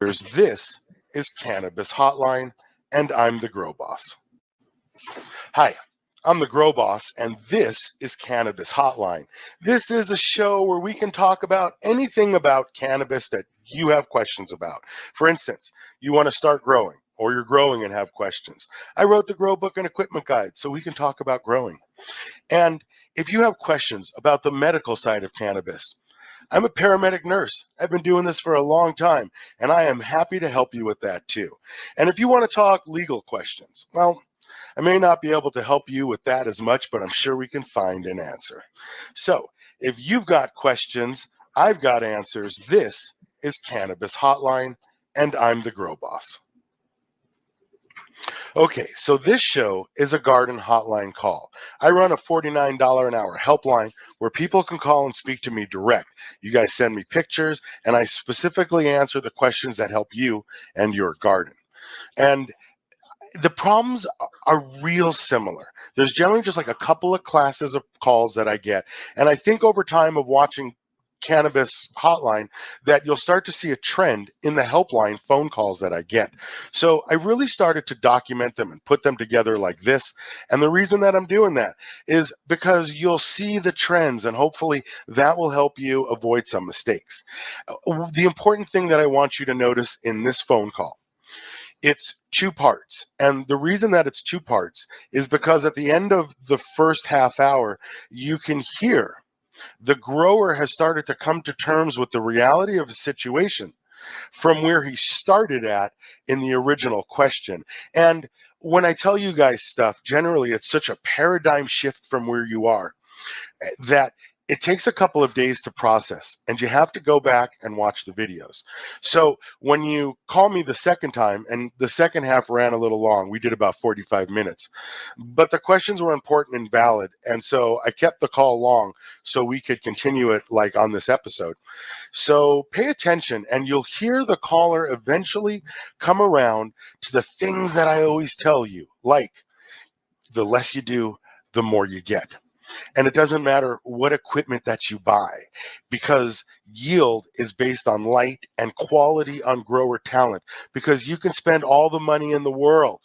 This is Cannabis Hotline, and I'm the Grow Boss. Hi, I'm the Grow Boss, and this is Cannabis Hotline. This is a show where we can talk about anything about cannabis that you have questions about. For instance, you want to start growing, or you're growing and have questions. I wrote the Grow Book and Equipment Guide, so we can talk about growing. And if you have questions about the medical side of cannabis, I'm a paramedic nurse. I've been doing this for a long time, and I am happy to help you with that too. And if you want to talk legal questions, well, I may not be able to help you with that as much, but I'm sure we can find an answer. So if you've got questions, I've got answers. This is Cannabis Hotline, and I'm the Grow Boss. Okay, so this show is a garden hotline call. I run a $49 an hour helpline where people can call and speak to me direct. You guys send me pictures, and I specifically answer the questions that help you and your garden. And the problems are real similar. There's generally just like a couple of classes of calls that I get. And I think over time of watching Cannabis Hotline that you'll start to see a trend in the helpline phone calls that I get. So I really started to document them and put them together like this. And the reason that I'm doing that is because you'll see the trends, and hopefully that will help you avoid some mistakes. The important thing that I want you to notice in this phone call, it's two parts. And the reason that it's two parts is because at the end of the first half hour, you can hear the grower has started to come to terms with the reality of his situation from where he started at in the original question. And when I tell you guys stuff, generally it's such a paradigm shift from where you are that it takes a couple of days to process, and you have to go back and watch the videos. So when you call me the second time, and the second half ran a little long, we did about 45 minutes, but the questions were important and valid, and so I kept the call long so we could continue it like on this episode. So pay attention, and you'll hear the caller eventually come around to the things that I always tell you, like the less you do, the more you get. And it doesn't matter what equipment that you buy, because yield is based on light and quality on grower talent, because you can spend all the money in the world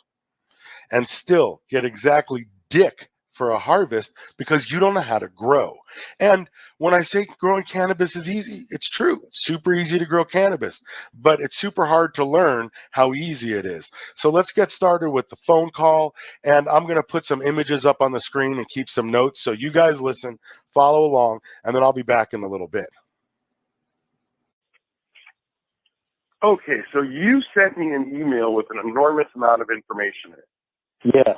and still get exactly dick for a harvest because you don't know how to grow. And when I say growing cannabis is easy, it's true. It's super easy to grow cannabis, but it's super hard to learn how easy it is. So let's get started with the phone call, and I'm going to put some images up on the screen and keep some notes so you guys listen, follow along, and then I'll be back in a little bit. Okay, so you sent me an email with an enormous amount of information in it. Yes.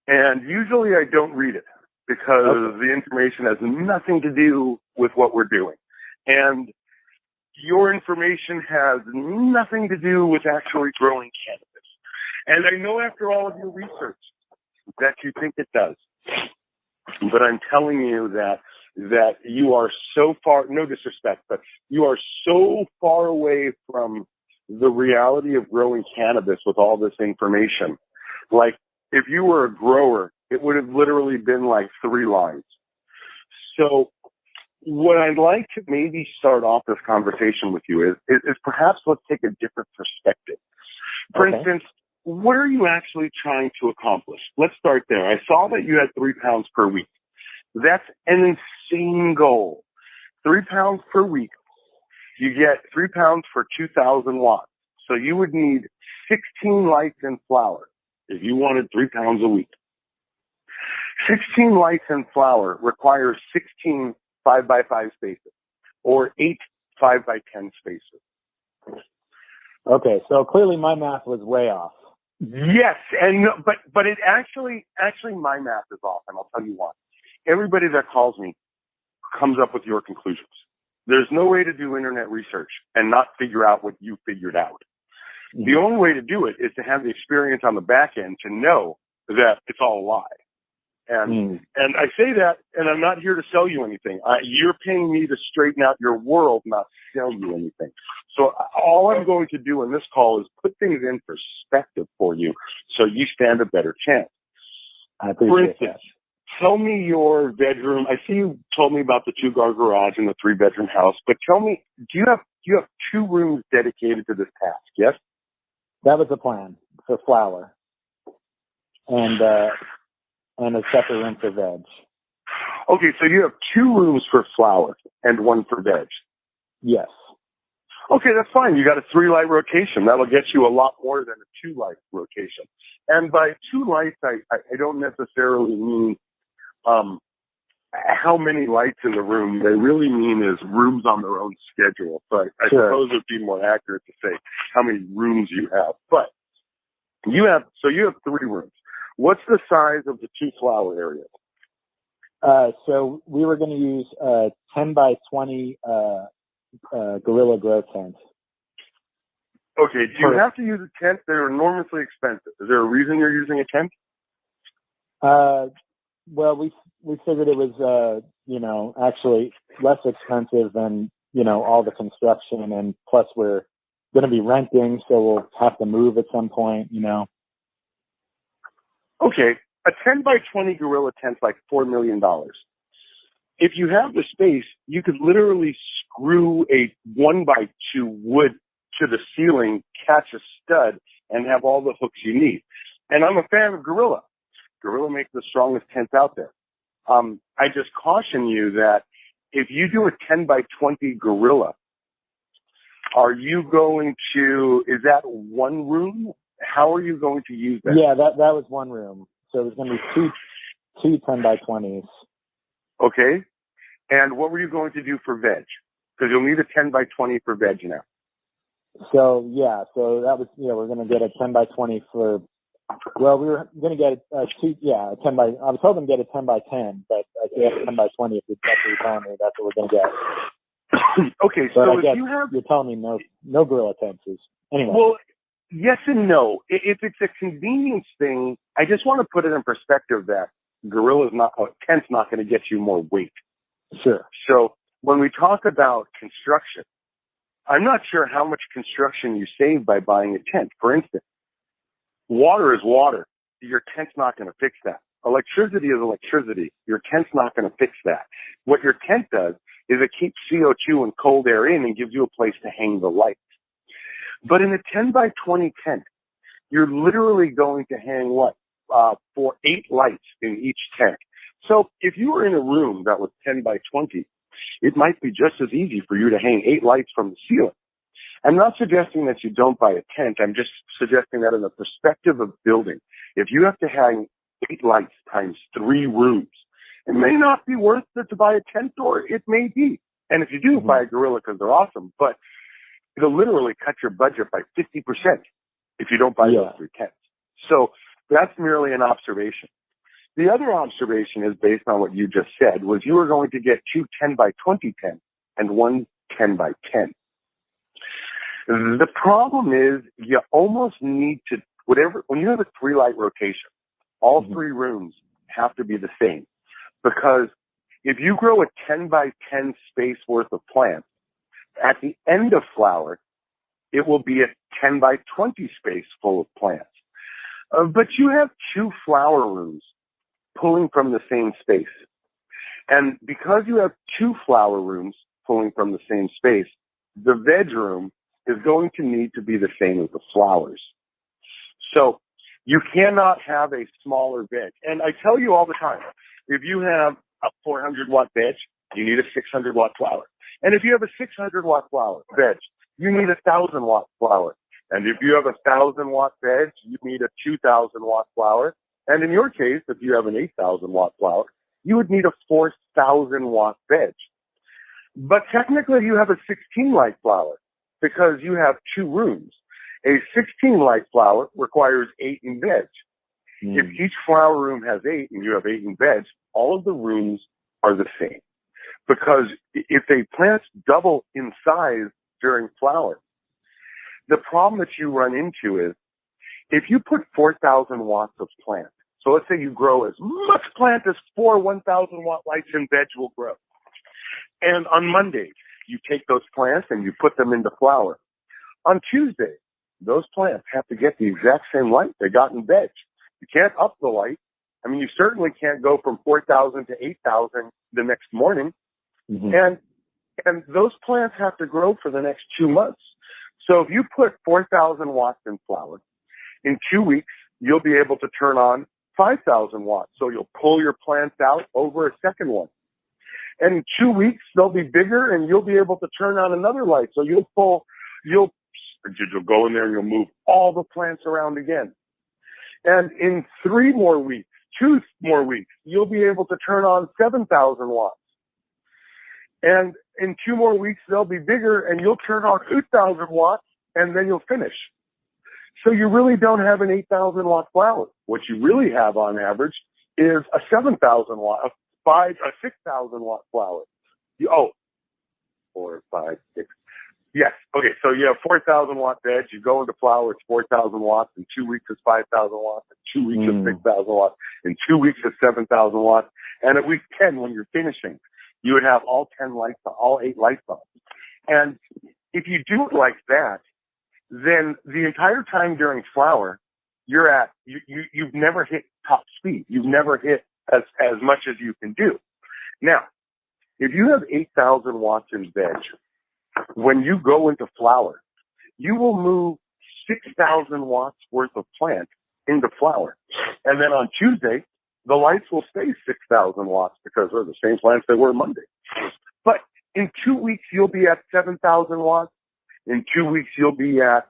And usually I don't read it because the information has nothing to do with what we're doing. And your information has nothing to do with actually growing cannabis. And I know after all of your research that you think it does. But I'm telling you that you are so far, no disrespect, but you are so far away from the reality of growing cannabis with all this information. Like, if you were a grower, it would have literally been like 3 lines. So what I'd like to maybe start off this conversation with you is perhaps let's take a different perspective. For instance, what are you actually trying to accomplish? Let's start there. I saw that you had 3 pounds per week. That's an insane goal. 3 pounds per week. You get 3 pounds for 2,000 watts. So you would need 16 lights in flower if you wanted 3 pounds a week. 16 lights in flower requires 16 5x5 spaces or 8 5x10 spaces. Okay, so clearly my math was way off. Yes, and but it actually my math is off, and I'll tell you why. Everybody that calls me comes up with your conclusions. There's no way to do internet research and not figure out what you figured out. Mm-hmm. The only way to do it is to have the experience on the back end to know that it's all a lie. And I say that, and I'm not here to sell you anything. You're paying me to straighten out your world, not sell you anything. So all I'm going to do in this call is put things in perspective for you so you stand a better chance. I appreciate that. Tell me your bedroom. I see you told me about the 2-car garage and the 3-bedroom house, but tell me, do you have 2 rooms dedicated to this task? Yes. That was the plan for flower, and a separate room for veg. Okay, so you have 2 rooms for flower and 1 for veg. Yes. Okay, that's fine. You got a 3-light rotation. That'll get you a lot more than a 2-light rotation. And by 2 lights, I don't necessarily mean how many lights in the room. They really mean is rooms on their own schedule. So I suppose it would be more accurate to say how many rooms you have. But you have 3 rooms. What's the size of the 2 flower areas? So we were going to use 10 by 20 Gorilla Grow tent. Okay, do you have to use a tent? They're enormously expensive. Is there a reason you're using a tent? Well, we figured it was, actually less expensive than, all the construction, and plus we're going to be renting, so we'll have to move at some point, Okay, a 10 by 20 Gorilla tent's like $4 million. If you have the space, you could literally screw a 1 by 2 wood to the ceiling, catch a stud, and have all the hooks you need. And I'm a fan of Gorilla. Gorilla makes the strongest tents out there. I just caution you that if you do a 10 by 20 Gorilla, are you going to, is that 1 room? How are you going to use that? Yeah, that was 1 room. So there's going to be two 10 by 20s. Okay. And what were you going to do for veg? Because you'll need a 10 by 20 for veg now. So that was, we're going to get a 10 by 20 for, well, we were going to get a 10 by, I was hoping to get a 10 by 10, but I guess 10 by 20, if that's what you're telling me, that's what we're going to get. Okay, but so I guess if you have... You're telling me no Gorilla tents. Anyway. Well, yes and no. If it's a convenience thing, I just want to put it in perspective that tent's not going to get you more weight. Sure. So when we talk about construction, I'm not sure how much construction you save by buying a tent. For instance, water is water. Your tent's not going to fix that. Electricity is electricity. Your tent's not going to fix that. What your tent does is it keeps CO2 and cold air in and gives you a place to hang the lights. But in a 10 by 20 tent, you're literally going to hang for 8 lights in each tent. So if you were in a room that was 10 by 20, it might be just as easy for you to hang 8 lights from the ceiling. I'm not suggesting that you don't buy a tent. I'm just suggesting that in the perspective of building, if you have to hang 8 lights times 3 rooms, it may not be worth it to buy a tent, or it may be. And if you do, buy a Gorilla because they're awesome, but it'll literally cut your budget by 50% if you don't buy those 3 tents. So that's merely an observation. The other observation is based on what you just said, was you were going to get 2 10 by 20 tents and 1 10 by 10. The problem is you almost need to, when you have a 3-light rotation, all 3 rooms have to be the same. Because if you grow a 10 by 10 space worth of plants, at the end of flower, it will be a 10 by 20 space full of plants. But you have 2 flower rooms pulling from the same space. And because you have 2 flower rooms pulling from the same space, the veg room is going to need to be the same as the flowers. So you cannot have a smaller veg. And I tell you all the time, if you have a 400-watt veg, you need a 600-watt flower. And if you have a 600-watt veg, you need a 1,000-watt flower. And if you have a 1,000-watt veg, you need a 2,000-watt flower. And in your case, if you have an 8,000-watt flower, you would need a 4,000-watt veg. But technically, you have a 16-light flower because you have 2 rooms. A 16-light flower requires 8 in veg. If each flower room has 8 and you have 8 in veg, all of the rooms are the same. Because if a plant double in size during flower, the problem that you run into is if you put 4,000 watts of plant, so let's say you grow as much plant as 4 1,000-watt lights in veg will grow. And on Monday, you take those plants and you put them into flower. On Tuesday, those plants have to get the exact same light they got in veg. You can't up the light I mean, you certainly can't go from 4,000 to 8,000 the next morning. Mm-hmm. And those plants have to grow for the next 2 months. So if you put 4,000 watts in flower, in 2 weeks, you'll be able to turn on 5,000 watts. So you'll pull your plants out over a second one. And in 2 weeks, they'll be bigger and you'll be able to turn on another light. So you'll go in there and you'll move all the plants around again. And in 2 more weeks, you'll be able to turn on 7,000 watts. And in 2 more weeks, they'll be bigger and you'll turn on 8,000 watts and then you'll finish. So you really don't have an 8,000 watt flower. What you really have on average is a 7,000 watt, a 6,000 watt flower. 4, 5, 6. Yes. Okay. So you have 4,000 watt beds. You go into flower, it's 4,000 watts. In 2 weeks, it's 5,000 watts. In 2 weeks, it's 6,000 watts. In 2 weeks, it's 7,000 watts. And at week 10, when you're finishing, you would have all 8 lights on. And if you do it like that, then the entire time during flower, you've never hit top speed. You've never hit as much as you can do. Now, if you have 8,000 watts in veg, when you go into flower, you will move 6,000 watts worth of plant into flower. And then on Tuesday, the lights will stay 6,000 watts because they're the same plants they were Monday. But in 2 weeks, you'll be at 7,000 watts. In 2 weeks, you'll be at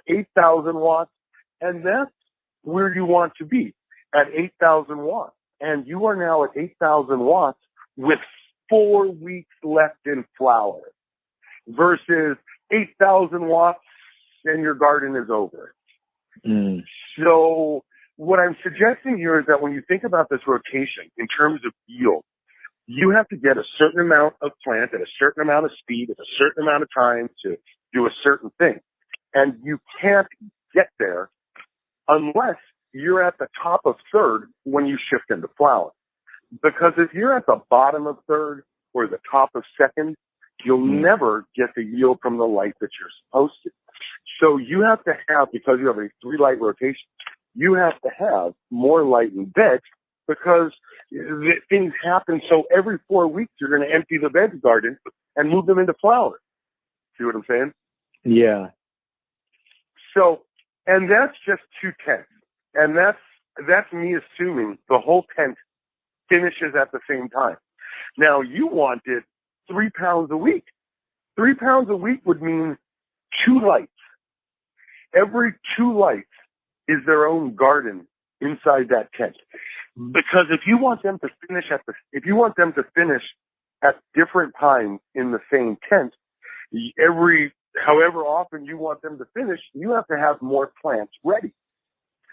8,000 watts. And that's where you want to be, at 8,000 watts. And you are now at 8,000 watts with 4 weeks left in flower versus 8,000 watts and your garden is over. So what I'm suggesting here is that when you think about this rotation in terms of yield, you have to get a certain amount of plant at a certain amount of speed at a certain amount of time to do a certain thing. And you can't get there unless you're at the top of third when you shift into flower. Because if you're at the bottom of third or the top of second, you'll never get the yield from the light that you're supposed to. So you have to have, because you have a 3-light rotation, you have to have more light in veg because things happen. So every 4 weeks, you're going to empty the veg garden and move them into flower. See what I'm saying? Yeah. So, and that's just 2 tenths. And that's me assuming the whole tent finishes at the same time. Now, you wanted 3 pounds a week. 3 pounds a week would mean 2 lights. Every 2 lights is their own garden inside that tent. Because if you want them to finish at different times in the same tent, however often you want them to finish, you have to have more plants ready.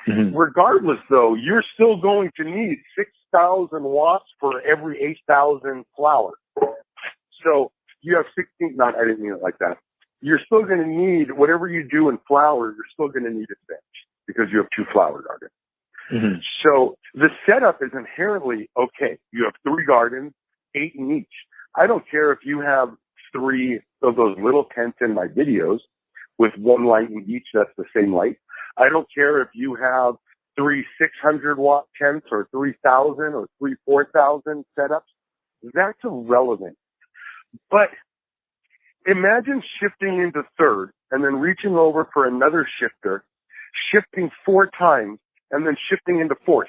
Regardless, though, you're still going to need 6,000 watts for every 8,000 flower. So you have 16. I didn't mean it like that. You're still going to need whatever you do in flower. You're still going to need it veg because you have 2 flower gardens. So the setup is inherently okay. You have 3 gardens, 8 in each. I don't care if you have 3 of those little tents in my videos with 1 light in each. That's the same light. I don't care if you have 3 600-watt tents or 3,000 or 3 4,000 setups. That's irrelevant. But imagine shifting into third and then reaching over for another shifter, shifting 4 times, and then shifting into fourth.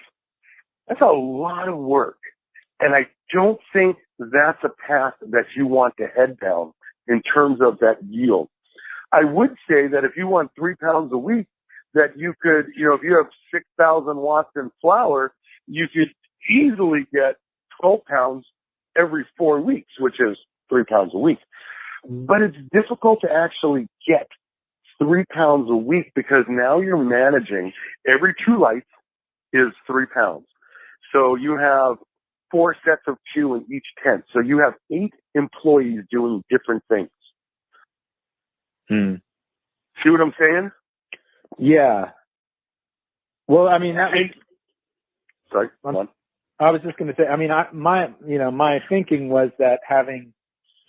That's a lot of work. And I don't think that's a path that you want to head down in terms of that yield. I would say that if you want 3 pounds a week, that you could, if you have 6,000 watts in flower, you could easily get 12 pounds every 4 weeks, which is 3 pounds a week. But it's difficult to actually get 3 pounds a week because now you're managing every 2 lights is 3 pounds. So you have 4 sets of 2 in each tent. So you have 8 employees doing different things. See what I'm saying? Yeah. Well, I mean, Sorry, come on. I was just going to say, I mean, my thinking was that having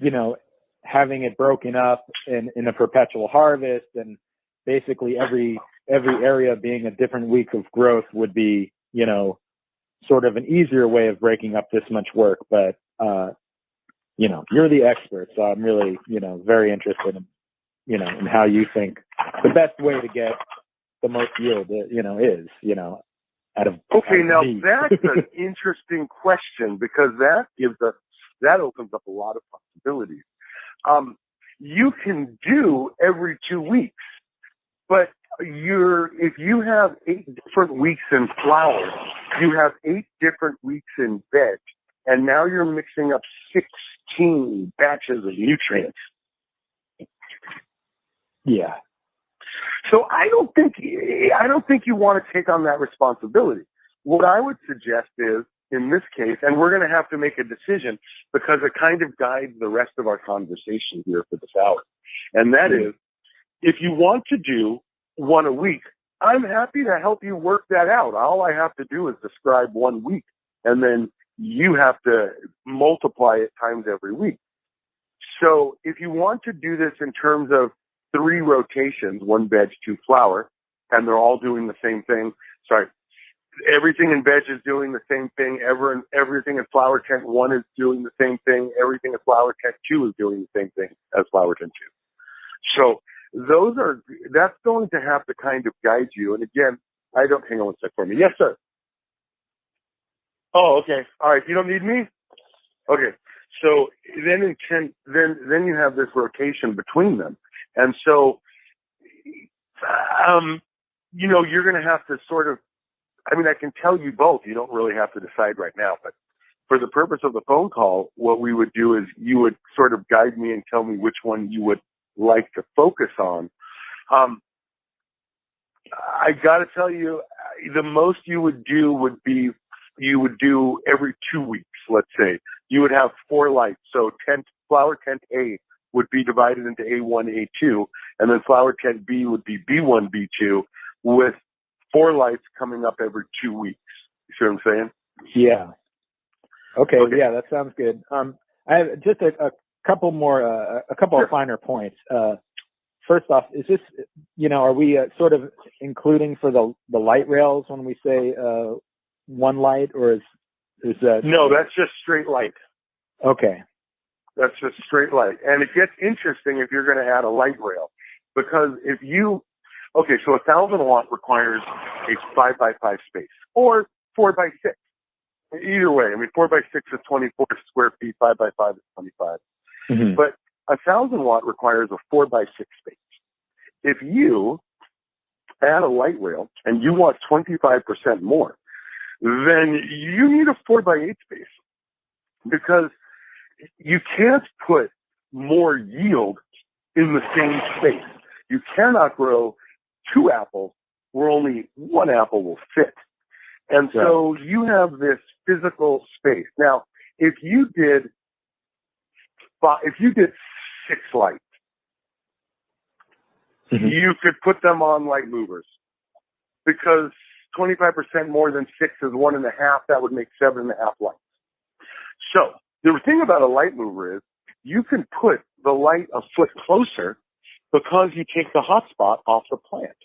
it broken up in a perpetual harvest and basically every area being a different week of growth would be, you know, sort of an easier way of breaking up this much work. But, you know, you're the expert, so I'm really, you know, very interested in, you know, in how you think the best way to get the most yield, you know, is, you know, out of now meat. that's an interesting question, because that opens up a lot of possibilities. You can do every 2 weeks, but if you have 8 different weeks in flower, you have 8 different weeks in veg, and now you're mixing up 16 batches of nutrients. Yeah. So I don't think you want to take on that responsibility. What I would suggest is, in this case, and we're going to have to make a decision because it kind of guides the rest of our conversation here for this hour. And that is, if you want to do 1 a week, I'm happy to help you work that out. All I have to do is describe 1 week, and then you have to multiply it times every week. So if you want to do this in terms of 3 rotations, 1 veg, 2 flower, and they're all doing the same thing. Sorry. Everything in veg is doing the same thing. Everything in flower tent 1 is doing the same thing. Everything in flower tent 2 is doing the same thing as flower tent 2. So that's going to have to kind of guide you. And again, hang on 1 sec for me. Yes, sir. Oh, okay. All right. You don't need me? Okay. So then then you have this rotation between them. And so, you know, you're going to have to sort of, I mean, I can tell you both. You don't really have to decide right now, but for the purpose of the phone call, what we would do is you would sort of guide me and tell me which one you would like to focus on. I got to tell you, the most you would do would be, you would do every 2 weeks, let's say. You would have 4 lights. So flower tent A would be divided into A1, A2, and then flower tent B would be B1, B2, with 4 lights coming up every 2 weeks. You see what I'm saying? Yeah. Okay. Yeah, that sounds good. I have just a couple more, a couple Sure. of finer points. First off, is this, you know, are we sort of including for the light rails when we say 1 light, or is that? No, that's just straight light. Okay. That's just straight light. And it gets interesting if you're going to add a light rail, because so 1,000 watt requires a 5x5 space or 4x6. Either way, I mean, 4x6 is 24 square feet, 5x5 is 25. Mm-hmm. But 1,000 watt requires a 4x6 space. If you add a light rail and you want 25% more, then you need a 4x8 space, because you can't put more yield in the same space. You cannot grow 2 apples where only 1 apple will fit. And so you have this physical space. Now, if you did 6 lights, mm-hmm. you could put them on light movers, because 25% more than 6 is 1.5. That would make 7.5 lights. So the thing about a light mover is you can put the light a foot closer, because you take the hot spot off the plant.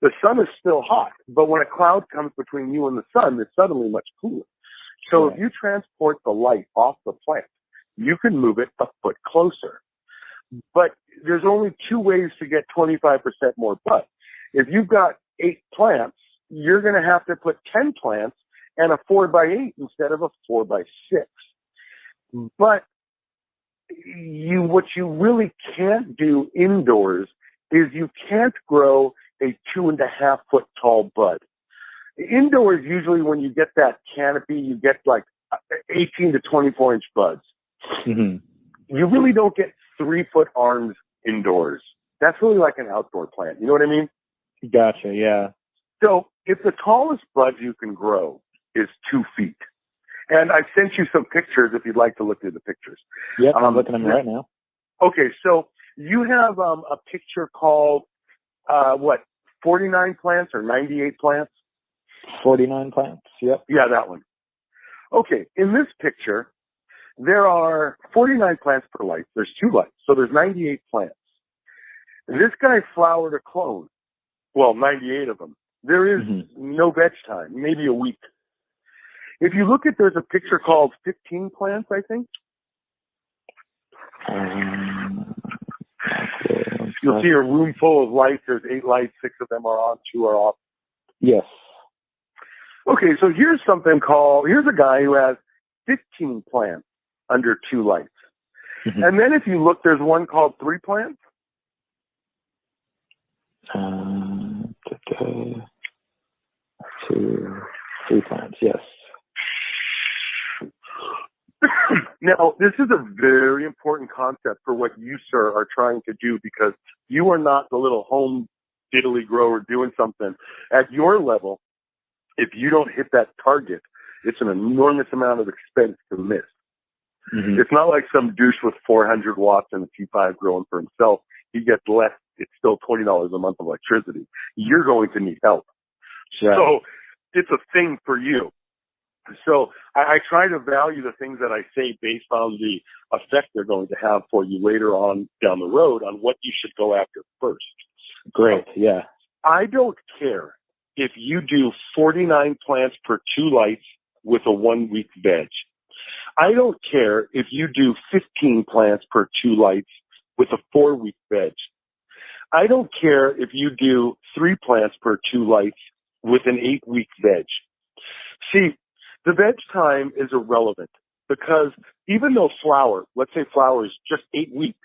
The sun is still hot, but when a cloud comes between you and the sun, it's suddenly much cooler. So if you transport the light off the plant, you can move it a foot closer. But there's only 2 ways to get 25% more bud. If you've got 8 plants, you're going to have to put 10 plants and a 4x8 instead of a 4x6. But what you really can't do indoors is you can't grow a 2.5 foot tall bud. Indoors, usually when you get that canopy, you get like 18 to 24 inch buds. Mm-hmm. You really don't get 3 foot arms indoors. That's really like an outdoor plant. You know what I mean? Gotcha. Yeah. So if the tallest buds you can grow is 2 feet, and I've sent you some pictures if you'd like to look through the pictures. Yep, I'm looking at them right now. Okay, so you have a picture called, 49 plants or 98 plants? 49 plants, yep. Yeah, that one. Okay, in this picture, there are 49 plants per light. There's 2 lights, so there's 98 plants. This guy flowered a clone. well, 98 of them. There is no veg time, maybe a week. If you look at, there's a picture called 15 plants, I think. You'll see a room full of lights. There's 8 lights, 6 of them are on, 2 are off. Yes. Okay, so here's a guy who has 15 plants under 2 lights. And then if you look, there's one called 3 plants. 3 plants, yes. Now, this is a very important concept for what you, sir, are trying to do, because you are not the little home diddly grower doing something. At your level, if you don't hit that target, it's an enormous amount of expense to miss. It's not like some douche with 400 watts and a T5 growing for himself. He gets less. It's still $20 a month of electricity. You're going to need help. Right. So it's a thing for you. So I try to value the things that I say based on the effect they're going to have for you later on down the road on what you should go after first. Great, yeah. I don't care if you do 49 plants per 2 lights with a 1-week veg. I don't care if you do 15 plants per 2 lights with a 4-week veg. I don't care if you do 3 plants per 2 lights with an 8-week veg. See, the veg time is irrelevant, because even though let's say flower is just 8 weeks,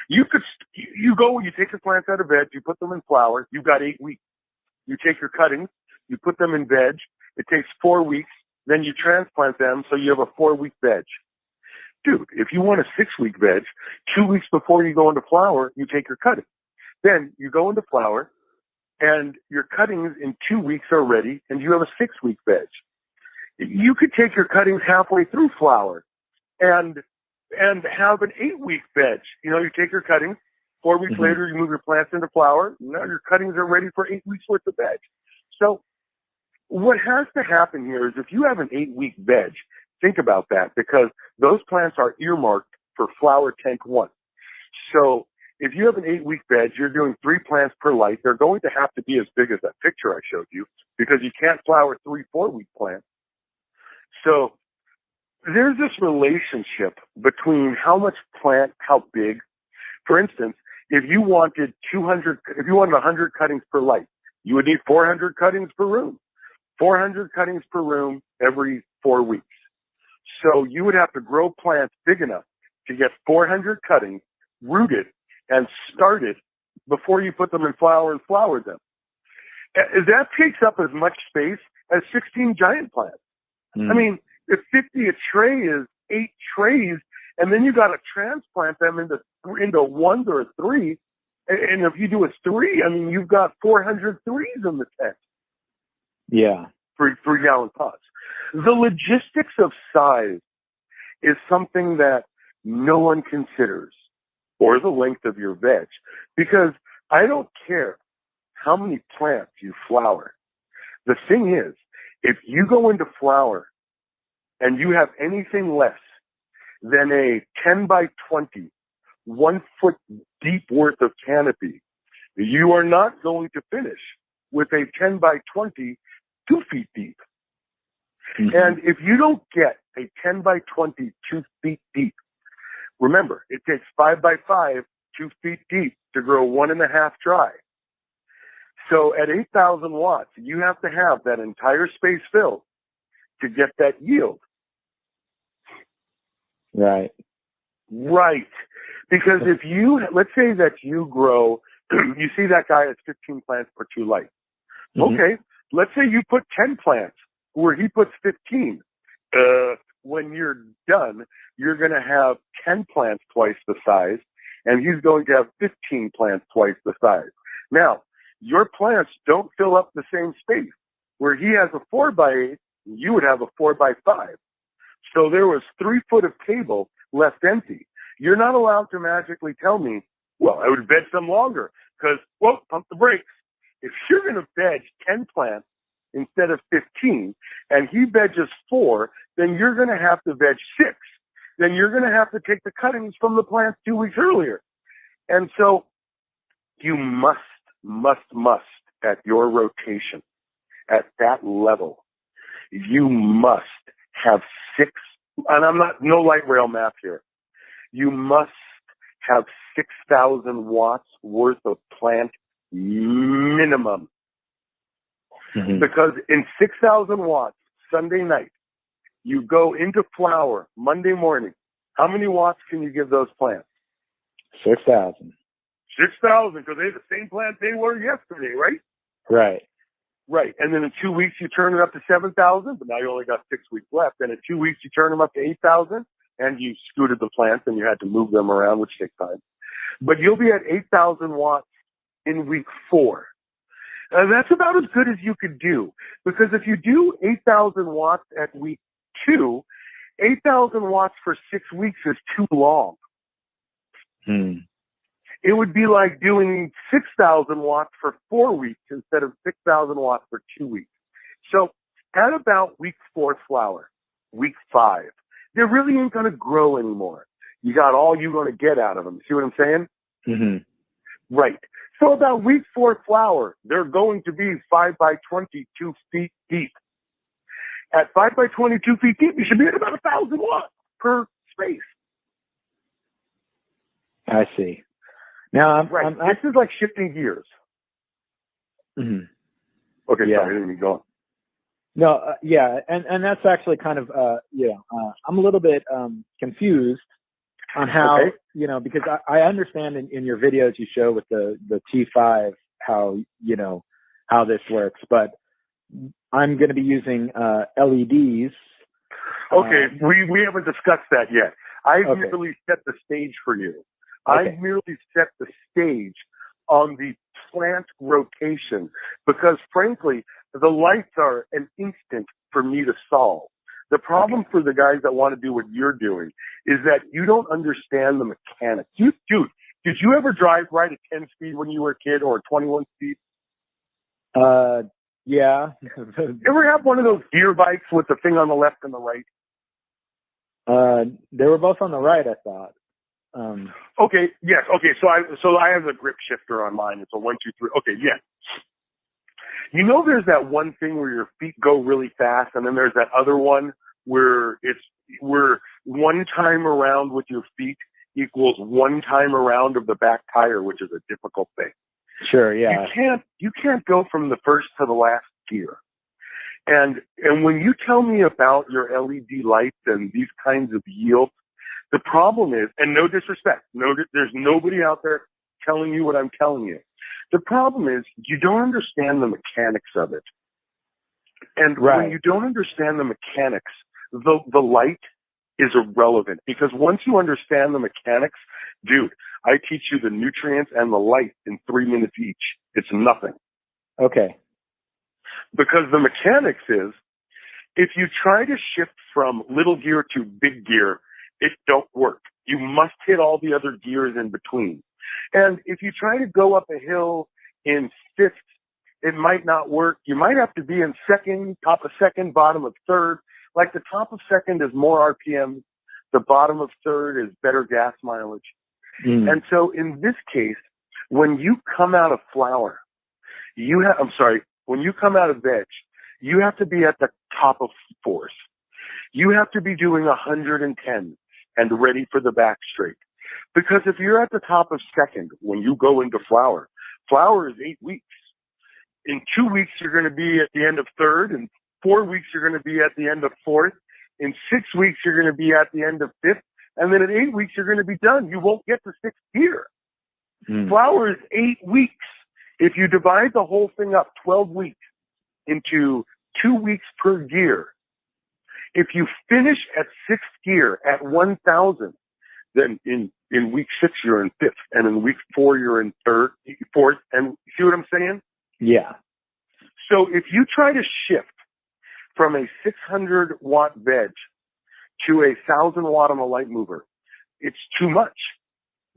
you take your plants out of veg, you put them in flower, you've got 8 weeks. You take your cuttings, you put them in veg, it takes 4 weeks, then you transplant them, so you have a 4-week veg. Dude, if you want a 6-week veg, 2 weeks before you go into flower, you take your cuttings. Then you go into flower, and your cuttings in 2 weeks are ready, and you have a 6-week veg. You could take your cuttings halfway through flower and have an 8-week veg. You take your cuttings, 4 weeks later, you move your plants into flower. Now your cuttings are ready for 8 weeks worth of veg. So what has to happen here is if you have an 8-week veg, think about that, because those plants are earmarked for flower tank 1. So if you have an 8-week veg, you're doing 3 plants per light. They're going to have to be as big as that picture I showed you, because you can't flower 3 4-week plants. So there's this relationship between how much plant, how big. For instance, if you wanted 100 cuttings per light, you would need 400 cuttings per room. 400 cuttings per room every 4 weeks. So you would have to grow plants big enough to get 400 cuttings rooted and started before you put them in flower and flower them. That takes up as much space as 16 giant plants. I mean, if 50 a tray is 8 trays, and then you got to transplant them into 1s or a 3. And if you do a 3, I mean, you've got 400 3s in the tent. Yeah. 3-gallon pots. The logistics of size is something that no one considers, or the length of your veg, because I don't care how many plants you flower. The thing is, if you go into flower and you have anything less than a 10 by 20, 1 foot deep worth of canopy, you are not going to finish with a 10 by 20, 2 feet deep. And if you don't get a 10 by 20, 2 feet deep, remember, it takes 5 by 5, 2 feet deep to grow 1.5 dry. So at 8,000 watts, you have to have that entire space filled to get that yield. Right. Right. Because if let's say that you grow, you see that guy has 15 plants per 2 lights. Okay. Let's say you put 10 plants where he puts 15. When you're done, you're going to have 10 plants twice the size, and he's going to have 15 plants twice the size. Now, your plants don't fill up the same space. Where he has a 4 by 8, you would have a 4 by 5. So there was 3 foot of table left empty. You're not allowed to magically tell me, well, I would veg them longer, because, well, pump the brakes. If you're going to veg 10 plants instead of 15, and he veggies 4, then you're going to have to veg 6. Then you're going to have to take the cuttings from the plants 2 weeks earlier. And so you must at your rotation, at that level, you must have and I'm not, no light rail math here. You must have 6,000 watts worth of plant minimum. Mm-hmm. Because in 6,000 watts, Sunday night, you go into flower Monday morning. How many watts can you give those plants? 6,000. 6,000, because they're the same plants they were yesterday, right? Right. Right. And then in 2 weeks, you turn it up to 7,000, but now you only got 6 weeks left. And in 2 weeks, you turn them up to 8,000, and you scooted the plants and you had to move them around, which takes time. But you'll be at 8,000 watts in week 4. And that's about as good as you could do. Because if you do 8,000 watts at week 2, 8,000 watts for 6 weeks is too long. It would be like doing 6,000 watts for 4 weeks instead of 6,000 watts for 2 weeks. So at about week 4 flower, week 5, they really ain't going to grow anymore. You got all you're going to get out of them. See what I'm saying? Mm-hmm. Right. So about week 4 flower, they're going to be 5 by 22 feet deep. At 5 by 22 feet deep, you should be at about 1,000 watts per space. I see. Now, this is like shifting gears. Mm-hmm. Okay, yeah. sorry, I didn't mean to go on. No, yeah, and that's actually kind of, I'm a little bit confused on how, because I understand in your videos you show with the T5 how, how this works, but I'm going to be using LEDs. Okay, we haven't discussed that yet. I merely set the stage for you. Okay. I merely set the stage on the plant rotation because, frankly, the lights are an instant for me to solve. The problem for the guys that want to do what you're doing is that you don't understand the mechanics. Dude, did you ever drive right at 10 speed when you were a kid or 21 speed? Yeah. Ever have one of those gear bikes with the thing on the left and the right? They were both on the right, I thought. Okay, yes. Okay, so I have a grip shifter on mine. It's a 1, 2, 3. Okay, yes. You know, there's that one thing where your feet go really fast, and then there's that other one where one time around with your feet equals one time around of the back tire, which is a difficult thing. Sure, yeah. You can't go from the first to the last gear. And when you tell me about your LED lights and these kinds of yields, the problem is, and no disrespect, there's nobody out there telling you what I'm telling you. The problem is you don't understand the mechanics of it. And when you don't understand the mechanics, the light is irrelevant because once you understand the mechanics, dude, I teach you the nutrients and the light in 3 minutes each. It's nothing. Okay. Because the mechanics is, if you try to shift from little gear to big gear, it don't work. You must hit all the other gears in between. And if you try to go up a hill in fifth, it might not work. You might have to be in second, top of second, bottom of third. Like the top of second is more RPM. The bottom of third is better gas mileage. And so in this case, when you come out of flower, when you come out of veg, you have to be at the top of fourth. You have to be doing 110 and ready for the back straight. Because if you're at the top of second, when you go into flower is 8 weeks. In 2 weeks, you're going to be at the end of third. In 4 weeks, you're going to be at the end of fourth. In 6 weeks, you're going to be at the end of fifth. And then in 8 weeks, you're going to be done. You won't get to sixth gear. Flower is 8 weeks. If you divide the whole thing up, 12 weeks, into 2 weeks per gear, if you finish at sixth gear at 1,000, then in week 6, you're in fifth. And in week 4, you're in fourth. And you see what I'm saying? Yeah. So if you try to shift from a 600 watt veg to a 1,000 watt on a light mover, it's too much.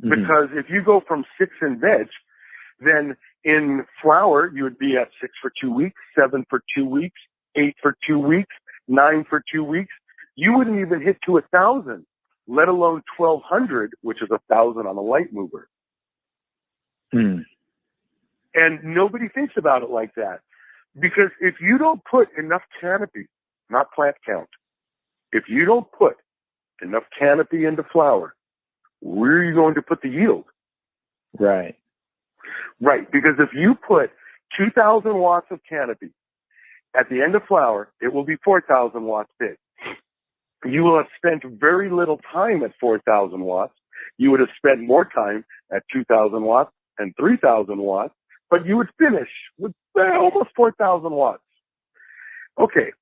Because if you go from 6 in veg, then in flower, you would be at 6 for 2 weeks, 7 for 2 weeks, 8 for 2 weeks, 9 for 2 weeks. You wouldn't even hit to 1,000, let alone 1,200, which is 1,000 on a light mover. And nobody thinks about it like that. Because if you don't put enough canopy, not plant count, if you don't put enough canopy into flower, where are you going to put the yield? Right. Right. Because if you put 2,000 watts of canopy at the end of flower, it will be 4,000 watts big. You will have spent very little time at 4,000 watts. You would have spent more time at 2,000 watts and 3,000 watts, but you would finish with almost 4,000 watts. Okay,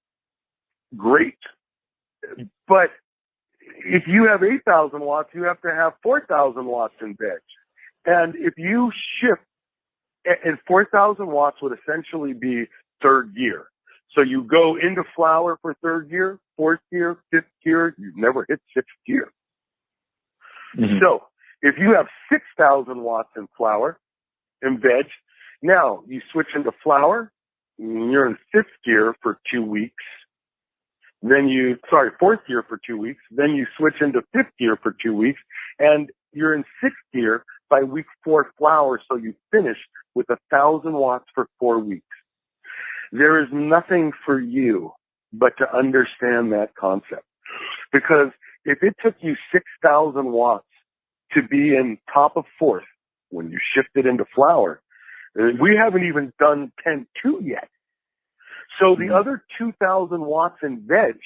great. But if you have 8,000 watts, you have to have 4,000 watts in veg. And if you shift, and 4,000 watts would essentially be third gear. So you go into flower for third gear, fourth gear, fifth gear, you've never hit sixth gear. Mm-hmm. So if you have 6,000 watts in flower, in veg, now you switch into flower, you're in fifth gear for 2 weeks. Then fourth gear for 2 weeks. Then you switch into fifth gear for 2 weeks, and you're in sixth gear by week 4 flower. So you finish with 1,000 watts for 4 weeks. There is nothing for you but to understand that concept. Because if it took you 6,000 watts to be in top of fourth when you shifted into flower, we haven't even done 10-2 yet. So the other 2,000 watts in veg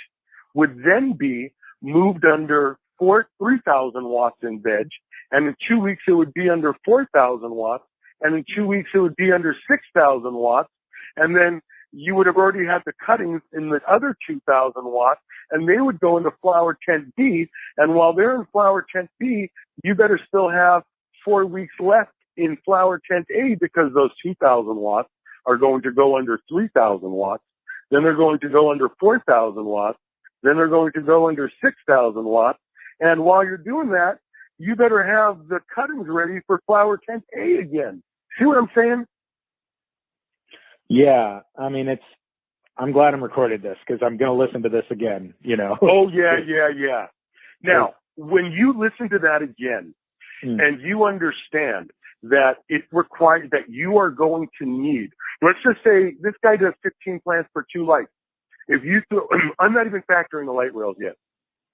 would then be moved under 3,000 watts in veg. And in 2 weeks, it would be under 4,000 watts. And in 2 weeks, it would be under 6,000 watts. And then you would have already had the cuttings in the other 2,000 watts, and they would go into flower 10B. And while they're in flower 10B, you better still have 4 weeks left in flower 10A, because those 2,000 watts are going to go under 3,000 watts. Then they're going to go under 4,000 watts. Then they're going to go under 6,000 watts. And while you're doing that, you better have the cuttings ready for flower 10A again. See what I'm saying? Yeah. I mean, I'm glad I'm recorded this, because I'm going to listen to this again, Oh, yeah. Now, when you listen to that again, and you understand that it requires that you are going to need, let's just say this guy does 15 plants for 2 lights. If you throw, I'm not even factoring the light rails yet.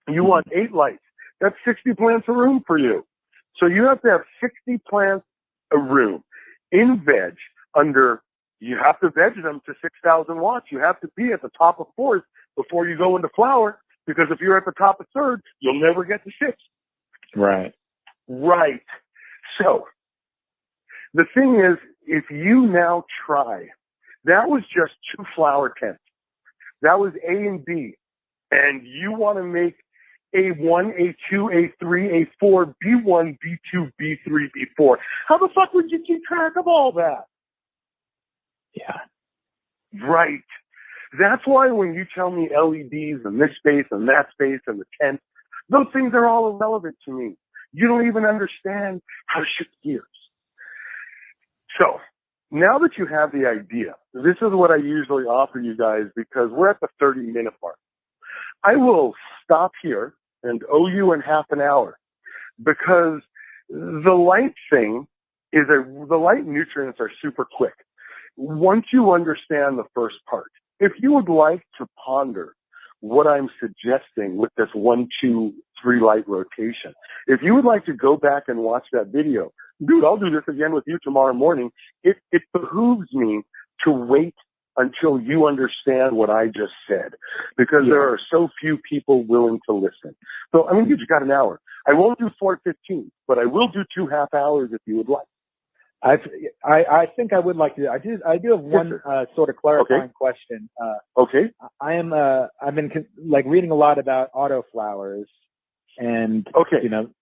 You want 8 lights. That's 60 plants a room for you. So you have to have 60 plants a room in veg you have to veg them to 6,000 watts. You have to be at the top of fourth before you go into flower, because if you're at the top of third, you'll never get to 6. Right. Right. So the thing is, if you now try, that was just 2 flower tents. That was A and B. And you want to make A1, A2, A3, A4, B1, B2, B3, B4. How the fuck would you keep track of all that? Yeah. Right. That's why when you tell me LEDs and this space and that space and the tent, those things are all irrelevant to me. You don't even understand how to shift gears. So now that you have the idea, this is what I usually offer you guys, because we're at the 30-minute mark. I will stop here and owe you in half an hour, because the light thing the light nutrients are super quick. Once you understand the first part, if you would like to ponder what I'm suggesting with this 1, 2, 3 light rotation, if you would like to go back and watch that video, dude, I'll do this again with you tomorrow morning. It behooves me to wait until you understand what I just said, because there are so few people willing to listen. So, I mean, you got an hour. I won't do 4:15, but I will do 2 half hours if you would like. I think I would like to. I do have one sort of clarifying question. Okay. I've been reading a lot about autoflowers, and in an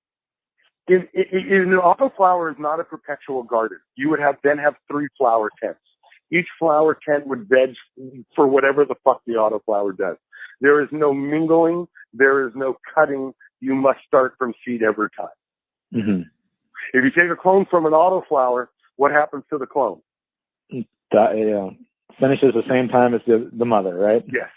autoflower is not a perpetual garden. You would have 3 flower tents. Each flower tent would veg for whatever the fuck the autoflower does. There is no mingling. There is no cutting. You must start from seed every time. Mm-hmm. If you take a clone from an autoflower, what happens to the clone? Finishes the same time as the mother, right? Yes.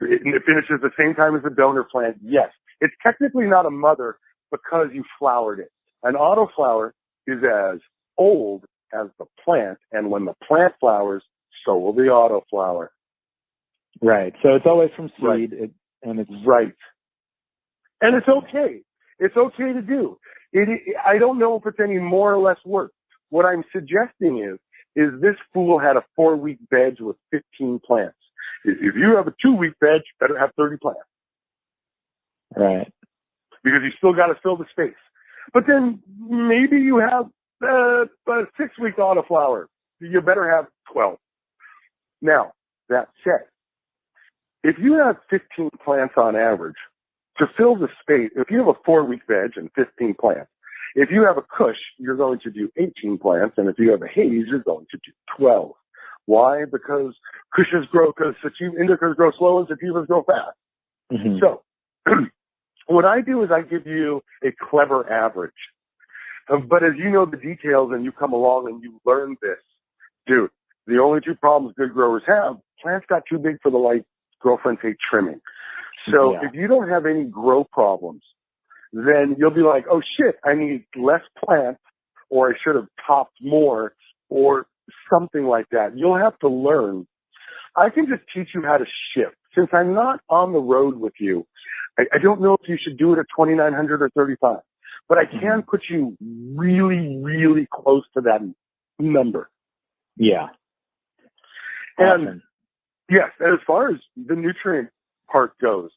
It finishes the same time as the donor plant. Yes. It's technically not a mother because you flowered it. An autoflower is as old as the plant, and when the plant flowers, so will the autoflower. Right. So it's always from seed, Right. and it's Right. And it's okay. It's okay to do. I don't know if it's any more or less work. What I'm suggesting is this fool had a 4-week veg with 15 plants. If you have a 2-week veg, you better have 30 plants. right. Because you still got to fill the space. But then maybe you have a 6-week autoflower. You better have 12. Now, that said, if you have 15 plants on average, to fill the space, if you have a 4-week veg and 15 plants, if you have a Kush, you're going to do 18 plants, and if you have a Haze, you're going to do 12. Why? Because Kushes grow, because indicas grow slow and sativas grow fast. Mm-hmm. So, what I do is I give you a clever average. But as you know the details and you come along and you learn this, dude, the only 2 problems good growers have, plants got too big for the light, girlfriends hate trimming. So if you don't have any grow problems, then you'll be like, oh shit, I need less plants, or I should have topped more, or something like that. You'll have to learn. I can just teach you how to shift. Since I'm not on the road with you, I don't know if you should do it at 2,900 or 35, but I can put you really, really close to that number. Yeah. And Awesome. yes, as far as the nutrient part goes,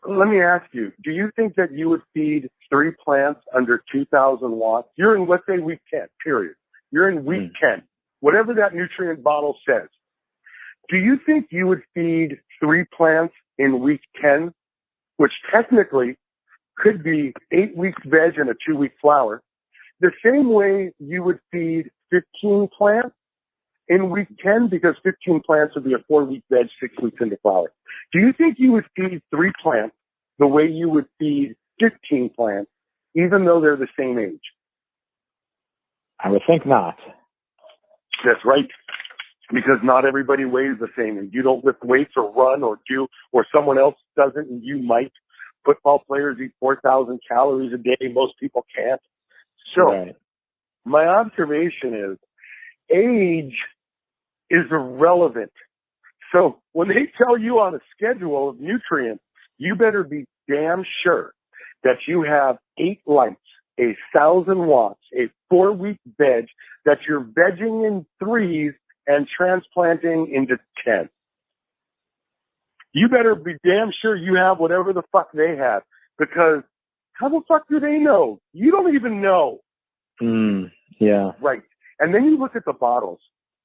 let me ask you, do you think that you would feed 3 plants under 2,000 watts? You're in, let's say, week 10, period. You're in week 10, whatever that nutrient bottle says. Do you think you would feed 3 plants in week 10, which technically could be 8 weeks veg and a 2-week flower, the same way you would feed 15 plants in week 10, because 15 plants would be a 4-week veg, 6 weeks into flower? Do you think you would feed 3 plants the way you would feed 15 plants, even though they're the same age? I would think not. That's right. Because not everybody weighs the same, and you don't lift weights or run or someone else doesn't and you might. Football players eat 4,000 calories a day. Most people can't. So my observation is age is irrelevant. So when they tell you on a schedule of nutrients, you better be damn sure that you have 8 lights, 1,000 watts, a 4-week veg, that you're vegging in 3s and transplanting into 10. You better be damn sure you have whatever the fuck they have, because how the fuck do they know? You don't even know. Yeah. Right. And then you look at the bottles,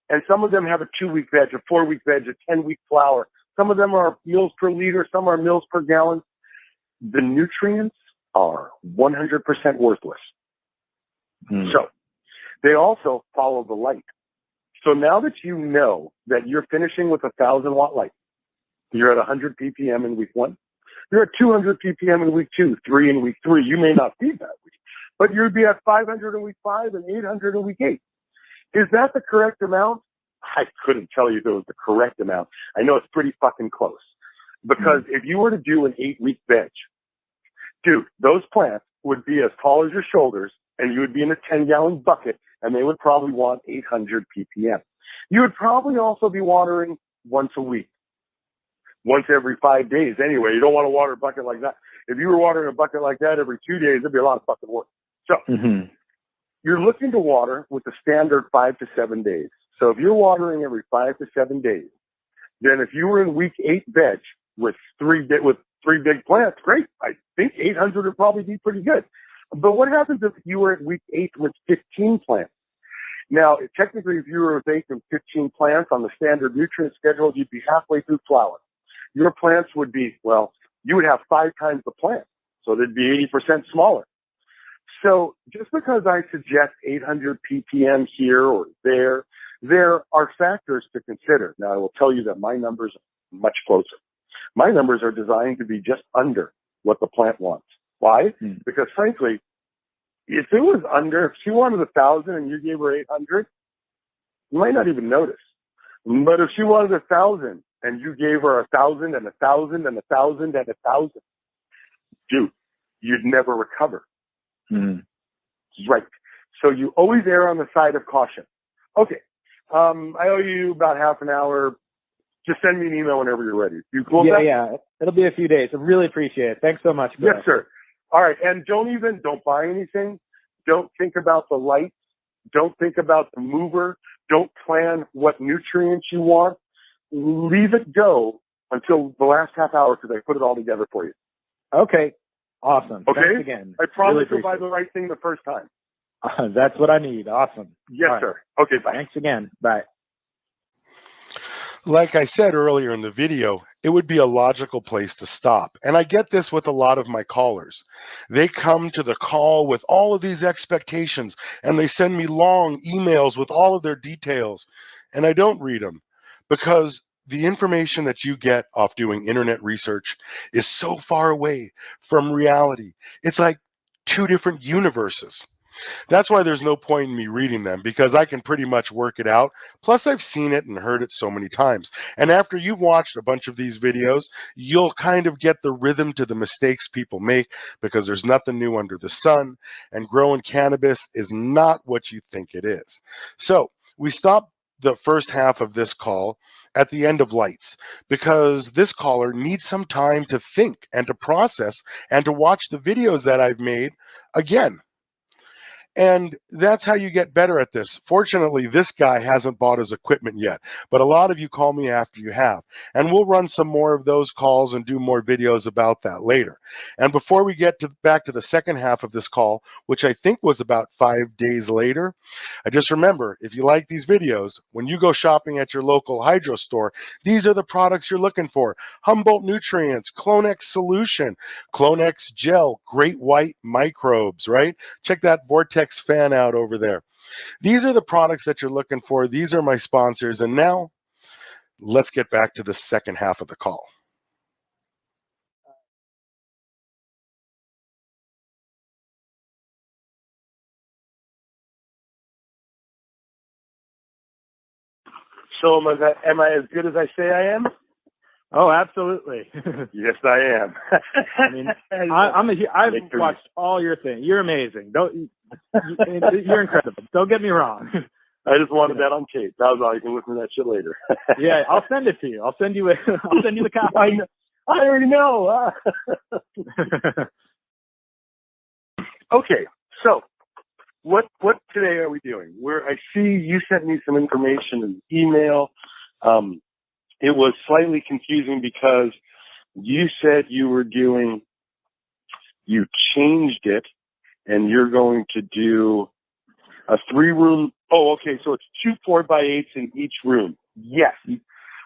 and some of them have a 2-week veg, a 4-week veg, a 10-week flower. Some of them are mils per liter, some are mils per gallon. The nutrients are 100% worthless. So they also follow the light. So now that you know that you're finishing with 1,000 watt light, you're at 100 ppm in week 1, you're at 200 ppm in week 2, 3 in week 3. You may not feed that week, but you'd be at 500 in week 5 and 800 in week 8. Is that the correct amount? I couldn't tell you if it was the correct amount. I know it's pretty fucking close. Because if you were to do an 8-week veg, dude, those plants would be as tall as your shoulders, and you would be in a 10-gallon bucket, and they would probably want 800 ppm. You would probably also be watering once a week, once every 5 days anyway. You don't want to water a bucket like that. If you were watering a bucket like that every 2 days, it'd be a lot of fucking work. So you're looking to water with the standard 5 to 7 days. So if you're watering every 5 to 7 days, then if you were in week 8 veg with three big plants, great. I think 800 would probably be pretty good. But what happens if you were at week 8 with 15 plants? Now, technically, if you were with 8 and 15 plants on the standard nutrient schedule, you'd be halfway through flower. Your plants would be, well, you would have 5 times the plant. So they'd be 80% smaller. So just because I suggest 800 ppm here or there are factors to consider. Now, I will tell you that my numbers are much closer. My numbers are designed to be just under what the plant wants. Why? Because frankly, if it was under, if she wanted 1,000 and you gave her 800, you might not even notice. But if she wanted 1,000 and you gave her 1,000 and 1,000 and 1,000 and 1,000, dude, you'd never recover. Right. So you always err on the side of caution. Okay. I owe you about half an hour. Just send me an email whenever you're ready. You cool with that? Yeah. It'll be a few days. I really appreciate it. Thanks so much. Yes, sir. All right. And don't buy anything. Don't think about the lights. Don't think about the mover. Don't plan what nutrients you want. Leave it go until the last half hour because I put it all together for you. Okay. Awesome. Okay. Thanks again. I promise really you'll buy the right thing the first time. That's what I need. Awesome. Yes, right. sir. Okay, bye. Thanks again. Bye. Like I said earlier in the video, it would be a logical place to stop. And I get this with a lot of my callers. They come to the call with all of these expectations and they send me long emails with all of their details. And I don't read them because the information that you get off doing internet research is so far away from reality. It's like two different universes. That's why there's no point in me reading them because I can pretty much work it out. Plus, I've seen it and heard it so many times. And after you've watched a bunch of these videos, you'll kind of get the rhythm to the mistakes people make because there's nothing new under the sun. And growing cannabis is not what you think it is. So we stop the first half of this call at the end of lights because this caller needs some time to think and to process and to watch the videos that I've made again. And that's how you get better at this. Fortunately, this guy hasn't bought his equipment yet, but a lot of you call me after you have. And we'll run some more of those calls and do more videos about that later. And before we get back to the second half of this call, which I think was about 5 days later, I just remember, if you like these videos, when you go shopping at your local hydro store, these are the products you're looking for. Humboldt Nutrients, Clonex Solution, Clonex Gel, Great White Microbes, right? Check that Vortex fan out over there. These are the products that you're looking for. These are my sponsors. And now let's get back to the second half of the call. So am I as good as I say I am? Oh, absolutely. Yes, I am. I mean, I've watched all your things. You're amazing. You're incredible. Don't get me wrong. I just wanted that on tape. That was all. You can listen to that shit later. Yeah, I'll send it to you. I'll send you the copy. I already know. Okay, so what today are we doing? I see you sent me some information in email. It was slightly confusing because you said you changed it and you're going to do a 3-room. Oh, okay. So it's 2 4x8s in each room. Yes.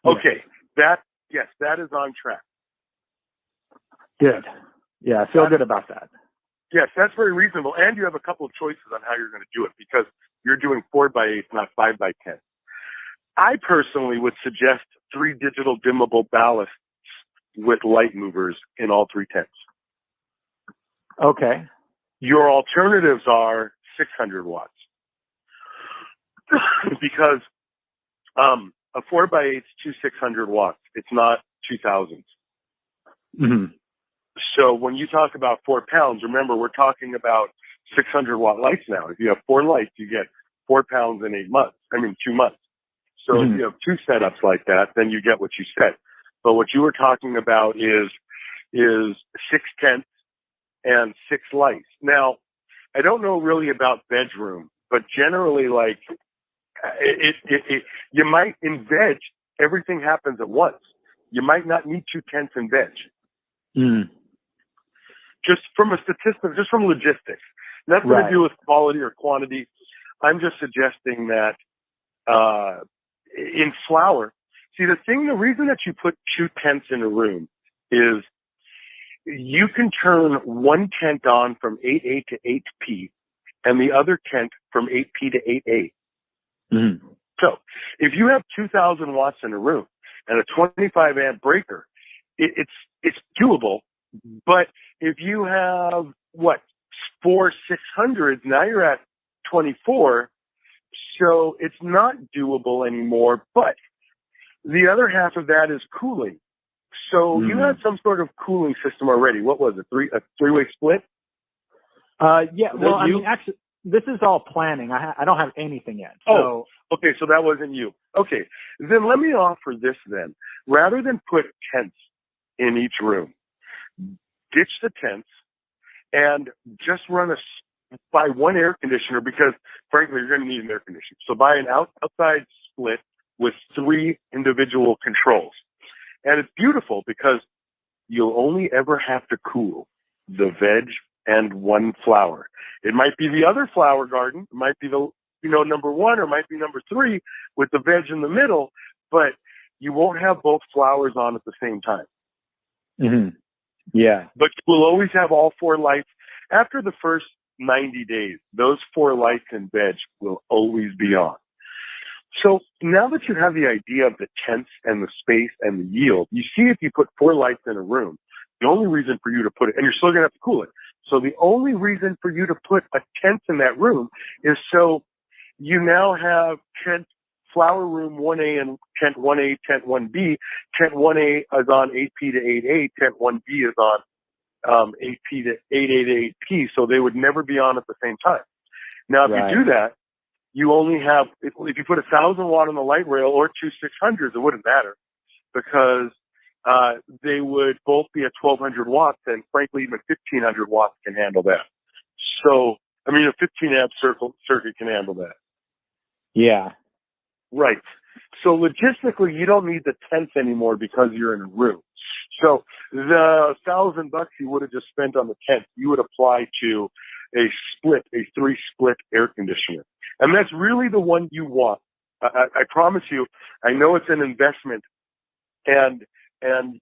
Okay. That is on track. Good. Yeah, I feel good about that. Yes, that's very reasonable. And you have a couple of choices on how you're going to do it because you're doing 4x8s, not 5x10. I personally would suggest 3 digital dimmable ballasts with light movers in all 3 tents. Okay. Your alternatives are 600 watts because a 4x8 is 600 watts. It's not 2000s. Mm-hmm. So when you talk about 4 pounds, remember we're talking about 600 watt lights now. If you have 4 lights, you get 4 pounds in 2 months. So if you have 2 setups like that, then you get what you said. But what you were talking about is 6 tents and 6 lights. Now, I don't know really about bedroom, but generally, like you might in veg, everything happens at once. You might not need 2 tents in veg. Mm. Just from a statistic, just from logistics. Nothing to do with quality or quantity. I'm just suggesting that in flower, the reason that you put 2 tents in a room is you can turn one tent on from 8A to 8P and the other tent from 8P to 8A. Mm-hmm. So if you have 2,000 watts in a room and a 25 amp breaker, it's doable. But if you have 4 600s, now you're at 24. So it's not doable anymore. But the other half of that is cooling. So you had some sort of cooling system already. What was it? A 3-way split? Yeah. Well, actually, this is all planning. I don't have anything yet. So. Okay, so that wasn't you. Okay, then let me offer this then. Rather than put tents in each room, ditch the tents and just buy one air conditioner, because frankly, you're going to need an air conditioner. So buy an outside split with 3 individual controls. And it's beautiful because you'll only ever have to cool the veg and one flower. It might be the other flower garden. It might be the, number 1, or it might be number 3 with the veg in the middle, but you won't have both flowers on at the same time. Mm-hmm. Yeah. But you will always have all 4 lights. After the first 90 days, those 4 lights in veg will always be on. So now that you have the idea of the tents and the space and the yield, you see if you put 4 lights in a room, the only reason for you to put it, and you're still going to have to cool it. So the only reason for you to put a tent in that room is so you now have tent flower room 1A and tent 1A, tent 1B. Tent 1A is on 8P to 8A. Tent 1B is on 8P to 8A to 8P. So they would never be on at the same time. Now, if you do that, you only have, if you put 1,000 watt on the light rail or 2 600s, it wouldn't matter, because they would both be at 1,200 watts, and frankly, even 1,500 watts can handle that. So, a 15 amp circuit can handle that. Yeah. Right. So logistically, you don't need the tents anymore because you're in a room. So the $1,000 you would have just spent on the tent, you would apply to a 3-split air conditioner. And that's really the one you want. I promise you, I know it's an investment, and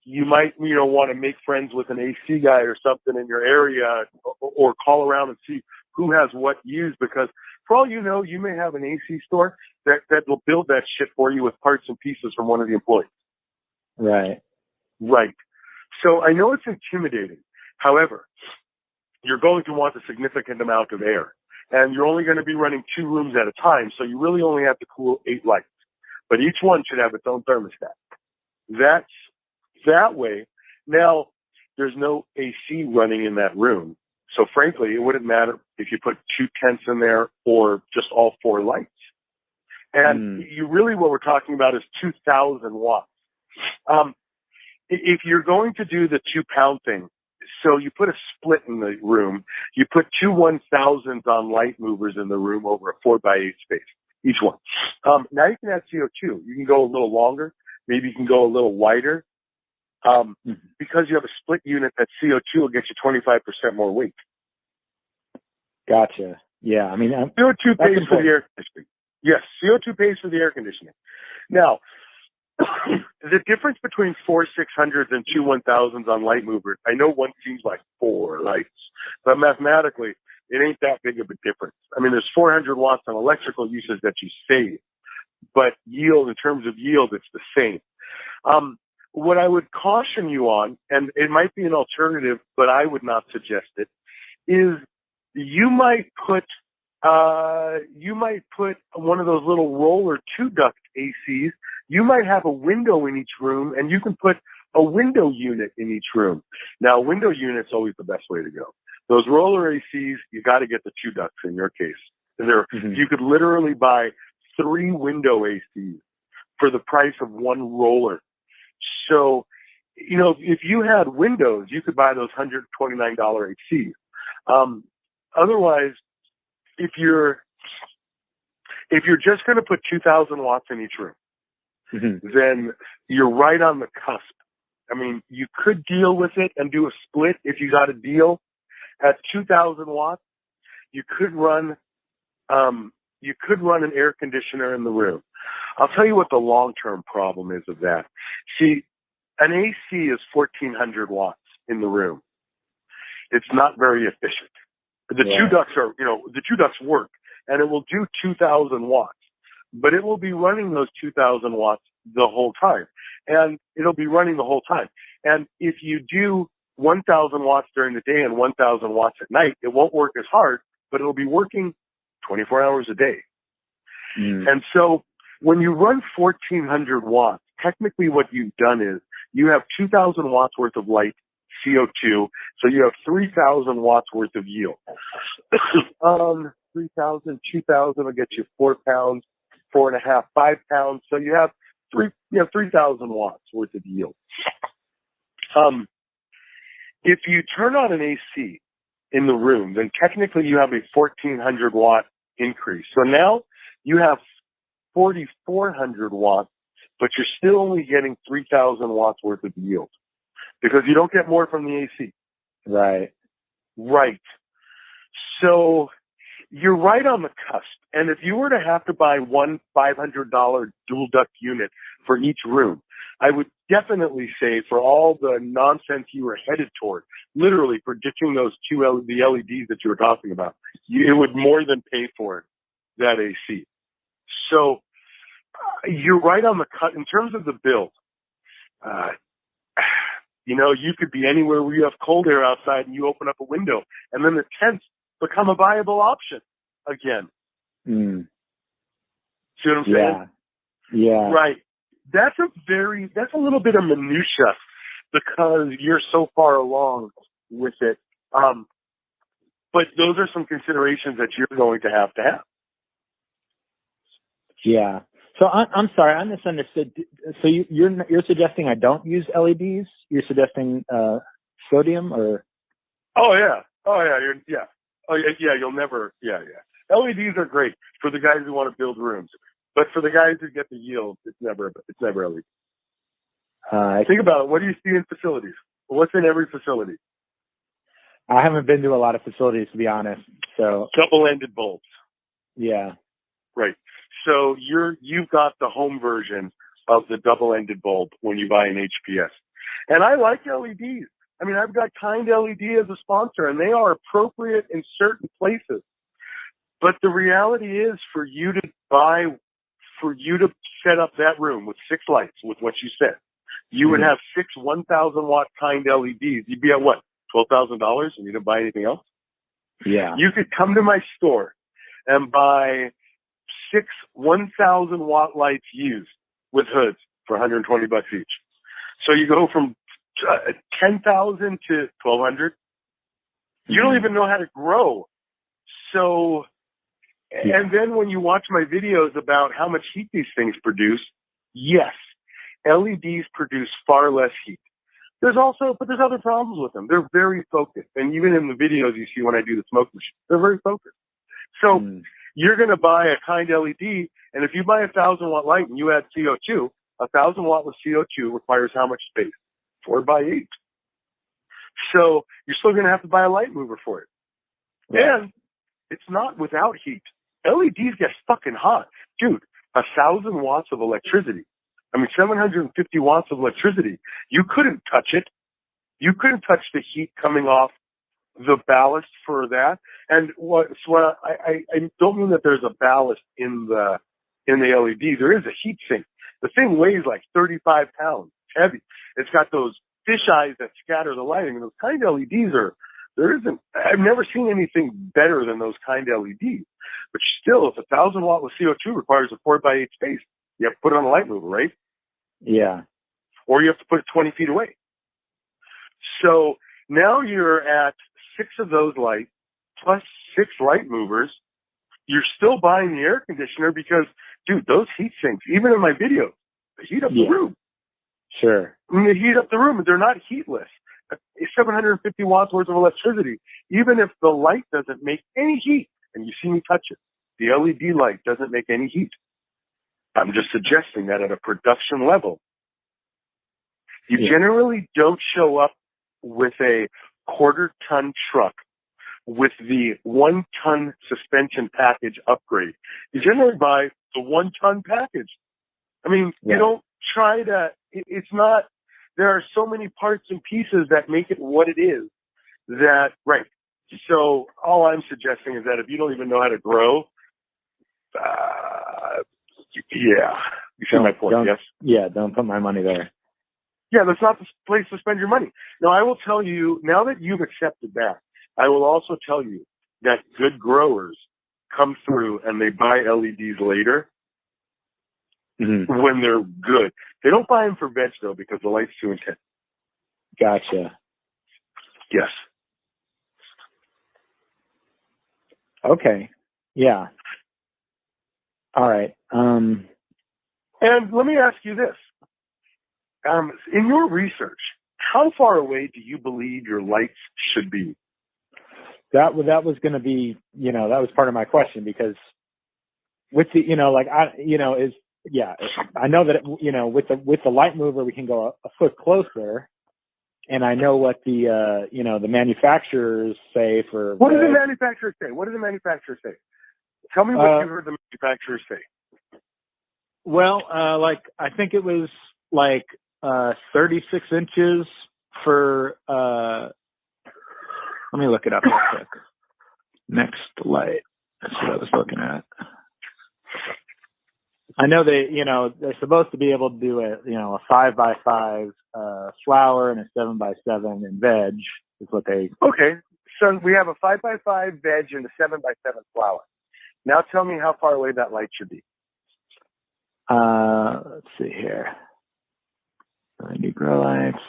you might, want to make friends with an AC guy or something in your area, or call around and see who has what used, because for all you know, you may have an AC store that will build that shit for you with parts and pieces from one of the employees. Right. Right. So I know it's intimidating. However, you're going to want a significant amount of air, and you're only going to be running 2 rooms at a time. So you really only have to cool 8 lights, but each one should have its own thermostat. That's that way. Now, there's no AC running in that room. So frankly, it wouldn't matter if you put 2 tents in there or just all 4 lights. And you really, what we're talking about is 2,000 watts. If you're going to do the 2-pound thing, so you put a split in the room, you put 2 1,000s on light movers in the room over a 4x8 space, each one. Now you can add CO2. You can go a little longer. Maybe you can go a little wider. Because you have a split unit, that CO2 will get you 25% more weight. Gotcha. Yeah. CO2 pays for the air conditioning. Yes, CO2 pays for the air conditioning. Now, the difference between 4 600s and 2 1,000s on light movers, I know one seems like 4 lights, but mathematically, it ain't that big of a difference. There's 400 watts on electrical usage that you save, but yield, in terms of yield, it's the same. What I would caution you on, and it might be an alternative, but I would not suggest it, is you might put one of those little roller 2-duct ACs. You might have a window in each room, and you can put a window unit in each room. Now, window unit's always the best way to go. Those roller ACs, you got to get the 2 ducts in your case. You could literally buy 3 window ACs for the price of 1 roller. So, if you had windows, you could buy those $129 ACs. Otherwise, if you're just going to put 2,000 watts in each room, then you're right on the cusp. You could deal with it and do a split if you got a deal at 2,000 watts. You could run an air conditioner in the room. I'll tell you what the long-term problem is of that. See, an AC is 1,400 watts in the room. It's not very efficient. The 2 ducts the 2 ducts work, and it will do 2,000 watts, but it will be running those 2,000 watts the whole time, and it'll be running the whole time. And if you do 1,000 watts during the day and 1,000 watts at night, it won't work as hard, but it'll be working 24 hours a day. And so when you run 1,400 watts, technically what you've done is you have 2,000 watts worth of light, CO2, so you have 3,000 watts worth of yield. 3,000, 2,000 will get you 4 pounds, 4.5, 5 pounds. So you have 3,000 watts worth of yield. If you turn on an AC in the room, then technically you have a 1,400 watt increase. So now you have 4,400 watts, but you're still only getting 3,000 watts worth of yield because you don't get more from the AC. Right. Right. So you're right on the cusp. And if you were to have to buy one $500 dual duct unit for each room, I would definitely say for all the nonsense you were headed toward, literally for ditching those the LEDs that you were talking about, it would more than pay for that AC. So you're right on the cut in terms of the build. You could be anywhere where you have cold air outside and you open up a window, and then the tents become a viable option again. Mm. See what I'm saying? Yeah. Right. That's a little bit of minutia because you're so far along with it. But those are some considerations that you're going to have. Yeah. So I'm sorry, I misunderstood. So you're suggesting I don't use LEDs? You're suggesting sodium or? Oh yeah. Oh yeah. You'll never. Yeah. LEDs are great for the guys who want to build rooms, but for the guys who get the yield, it's never LED. Think about it. What do you see in facilities? What's in every facility? I haven't been to a lot of facilities, to be honest. So double-ended bulbs. Yeah. Right. So you've got the home version of the double-ended bulb when you buy an HPS. And I like LEDs. I mean, I've got Kind LED as a sponsor, and they are appropriate in certain places. But the reality is for you to set up that room with 6 lights, with what you said, you would have 6 1,000-watt Kind LEDs. You'd be at what, $12,000, and you didn't buy anything else? Yeah. You could come to my store and buy 6 1,000-watt lights used with hoods for $120 each. So you go from 10,000 to 1,200. You don't even know how to grow. So, and then when you watch my videos about how much heat these things produce, yes, LEDs produce far less heat. There's other problems with them. They're very focused. And even in the videos you see when I do the smoke machine, they're very focused. So you're going to buy a Kind LED, and if you buy a 1,000-watt light and you add CO2, 1,000 watt with CO2 requires how much space? 4 by 8. So you're still going to have to buy a light mover for it. Yeah. And it's not without heat. LEDs get fucking hot. Dude, 1,000 watts of electricity. 750 watts of electricity. You couldn't touch it. You couldn't touch the heat coming off the ballast for that. And I don't mean that there's a ballast in the LED. There is a heat sink. The thing weighs like 35 pounds. It's heavy. It's got those fish eyes that scatter the lighting. And those Kind LEDs I've never seen anything better than those Kind LEDs. But still, if 1,000 watt with CO2 requires a 4 by 8 space, you have to put it on a light mover, right? Yeah. Or you have to put it 20 feet away. So now you're at 6 of those lights plus 6 light movers. You're still buying the air conditioner because, dude, those heat sinks, even in my videos, they heat up the room. Sure. They heat up the room, and they're not heatless. It's 750 watts worth of electricity. Even if the light doesn't make any heat, and you see me touch it, the LED light doesn't make any heat. I'm just suggesting that at a production level, you generally don't show up with a 1/4-ton truck with the 1-ton suspension package upgrade. You generally buy the 1-ton package. You don't try to, it's not, there are so many parts and pieces that make it what it is right. So all I'm suggesting is that if you don't even know how to grow, you see my point, yes? Yeah, don't put my money there. Yeah, that's not the place to spend your money. Now, I will tell you, now that you've accepted that, I will also tell you that good growers come through and they buy LEDs later when they're good. They don't buy them for veg, though, because the light's too intense. Gotcha. Yes. Okay. Yeah. All right. And let me ask you this. In your research, how far away do you believe your lights should be? That was going to be, that was part of my question, because with the, I know that, with the light mover, we can go a foot closer. And I know what the, the manufacturers say for. What do the manufacturers say? What do the manufacturers say? Tell me what you heard the manufacturers say. Well, I think it was 36 inches for, let me look it up real quick. Next light. That's what I was looking at. I know they're supposed to be able to do a 5x5 flower and a 7x7 in veg is what they. Okay, so we have a 5x5 veg and a 7x7 flower. Now tell me how far away that light should be. Let's see here. I do grow lights.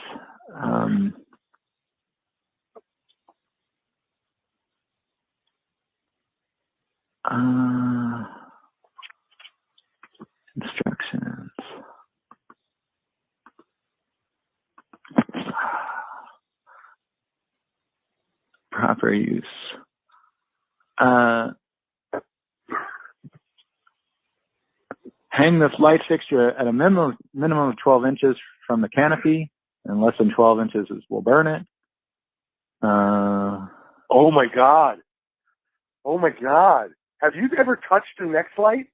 Instructions. Proper use. Hang this light fixture at a minimum of 12 inches from the canopy, and less than 12 inches will burn it. Oh my God. Have you ever touched the Next Light?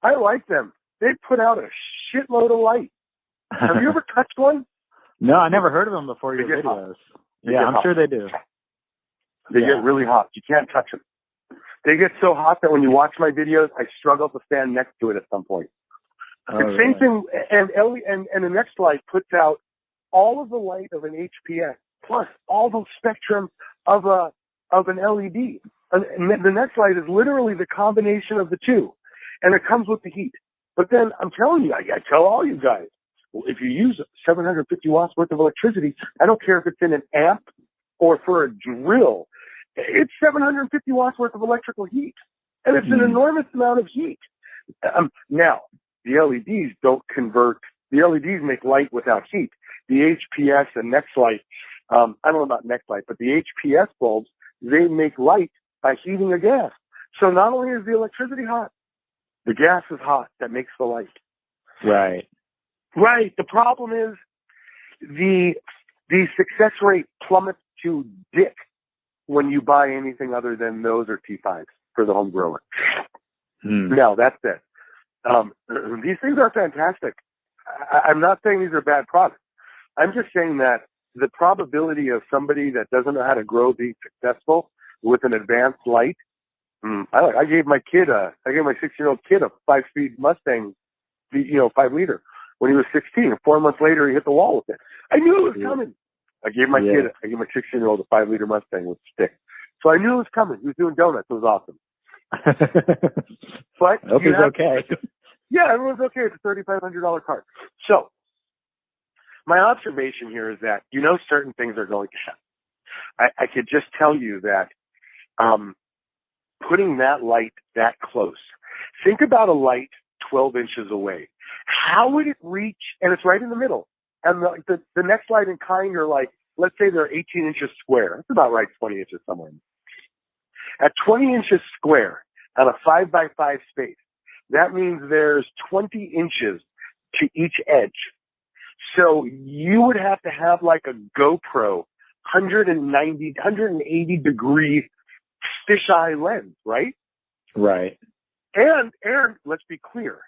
I like them. They put out a shitload of light. Have you ever touched one? No, I never heard of them before your videos. Yeah, I'm sure they do. They get really hot. You can't touch them. They get so hot that when you watch my videos, I struggle to stand next to it at some point. The same thing, and the Next Light puts out all of the light of an HPS plus all the spectrum of an LED. And the Next Light is literally the combination of the two, and it comes with the heat. But then I'm telling you, I tell all you guys, well, if you use 750 watts worth of electricity, I don't care if it's in an amp or for a drill, it's 750 watts worth of electrical heat, and it's an enormous amount of heat. Now, the LEDs don't convert. The LEDs make light without heat. The HPS and Next Light, I don't know about Next Light, but the HPS bulbs, they make light by heating a gas. So not only is the electricity hot, the gas is hot that makes the light. Right. The problem is the success rate plummets to dick when you buy anything other than those or T5s for the home grower. Now, that's it. These things are fantastic. I'm not saying these are bad products. I'm just saying that the probability of somebody that doesn't know how to grow being successful with an advanced light. I gave my 6-year-old kid a 5-speed Mustang, 5-liter when he was 16. 4 months later, he hit the wall with it. I knew it was coming. I gave my 6-year-old a 5-liter Mustang with a stick. So I knew it was coming. He was doing donuts. It was awesome. But I hope he's okay. Yeah, everyone's okay. It's a $3,500 car. So my observation here is that certain things are going to happen. I could just tell you that putting that light that close. Think about a light 12 inches away. How would it reach? And it's right in the middle. And the Next Light and Kind are let's say they're 18 inches square. That's about right, 20 inches somewhere. At 20 inches square on a 5x5 space, that means there's 20 inches to each edge. So you would have to have like a GoPro 180 degree fisheye lens, right? Right. And let's be clear.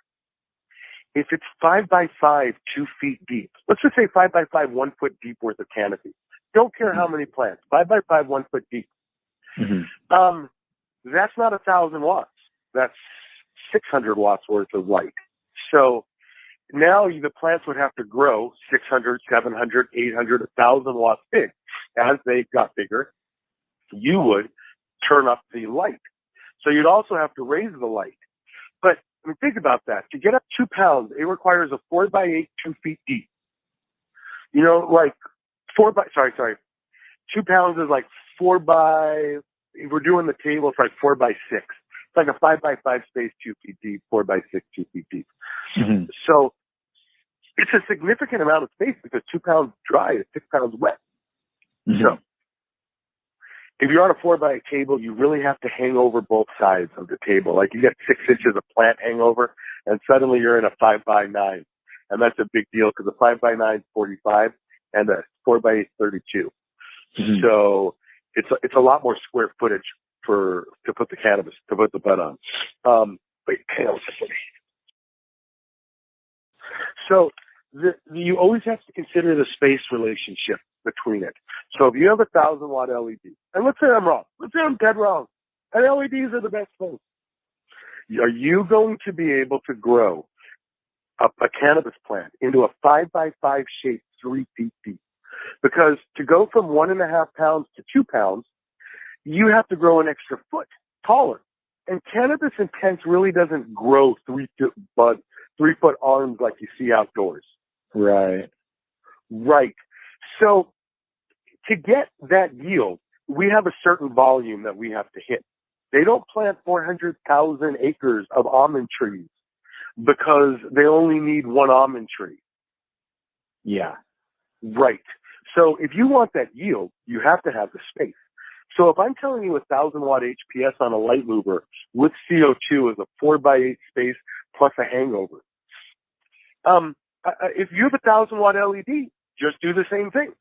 If it's 5x5, 2 feet deep, let's just say 5x5, 1 foot deep worth of canopy. Don't care how many plants, 5x5, 1 foot deep. That's not 1,000 watts. That's 600 watts worth of light. So now the plants would have to grow 600, 700, 800, 1,000 watts big. As they got bigger, you would turn up the light. So you'd also have to raise the light. But think about that. To get up 2 pounds, it requires a 4x8, 2 feet deep. 2 pounds is like 4 by, if we're doing the table, it's like 4x6. It's like a 5x5 space, 2 feet deep, 4x6, 2 feet deep. Mm-hmm. So it's a significant amount of space because 2 pounds dry is 6 pounds wet. Mm-hmm. So if you're on a 4x8 table, you really have to hang over both sides of the table. Like you get 6 inches of plant hangover, and suddenly you're in a 5x9. And that's a big deal because a 5x9 is 45 and a 4x8 is 32. Mm-hmm. So it's a lot more square footage to put the bud on. Wait, hang on a second. So you always have to consider the space relationship between it. So if you have a 1,000-watt LED, and let's say I'm wrong. Let's say I'm dead wrong. And LEDs are the best thing. Are you going to be able to grow a cannabis plant into a 5x5 shape 3 feet deep? Because to go from 1.5 pounds to 2 pounds, you have to grow an extra foot taller. And cannabis intense really doesn't grow 3-foot arms like you see outdoors. Right. Right. So to get that yield, we have a certain volume that we have to hit. They don't plant 400,000 acres of almond trees because they only need one almond tree. Yeah. Right. So if you want that yield, you have to have the space. So if I'm telling you 1,000-watt HPS on a light mover with CO2 as a 4x8 space plus a hangover, if you have 1,000-watt LED, just do the same thing.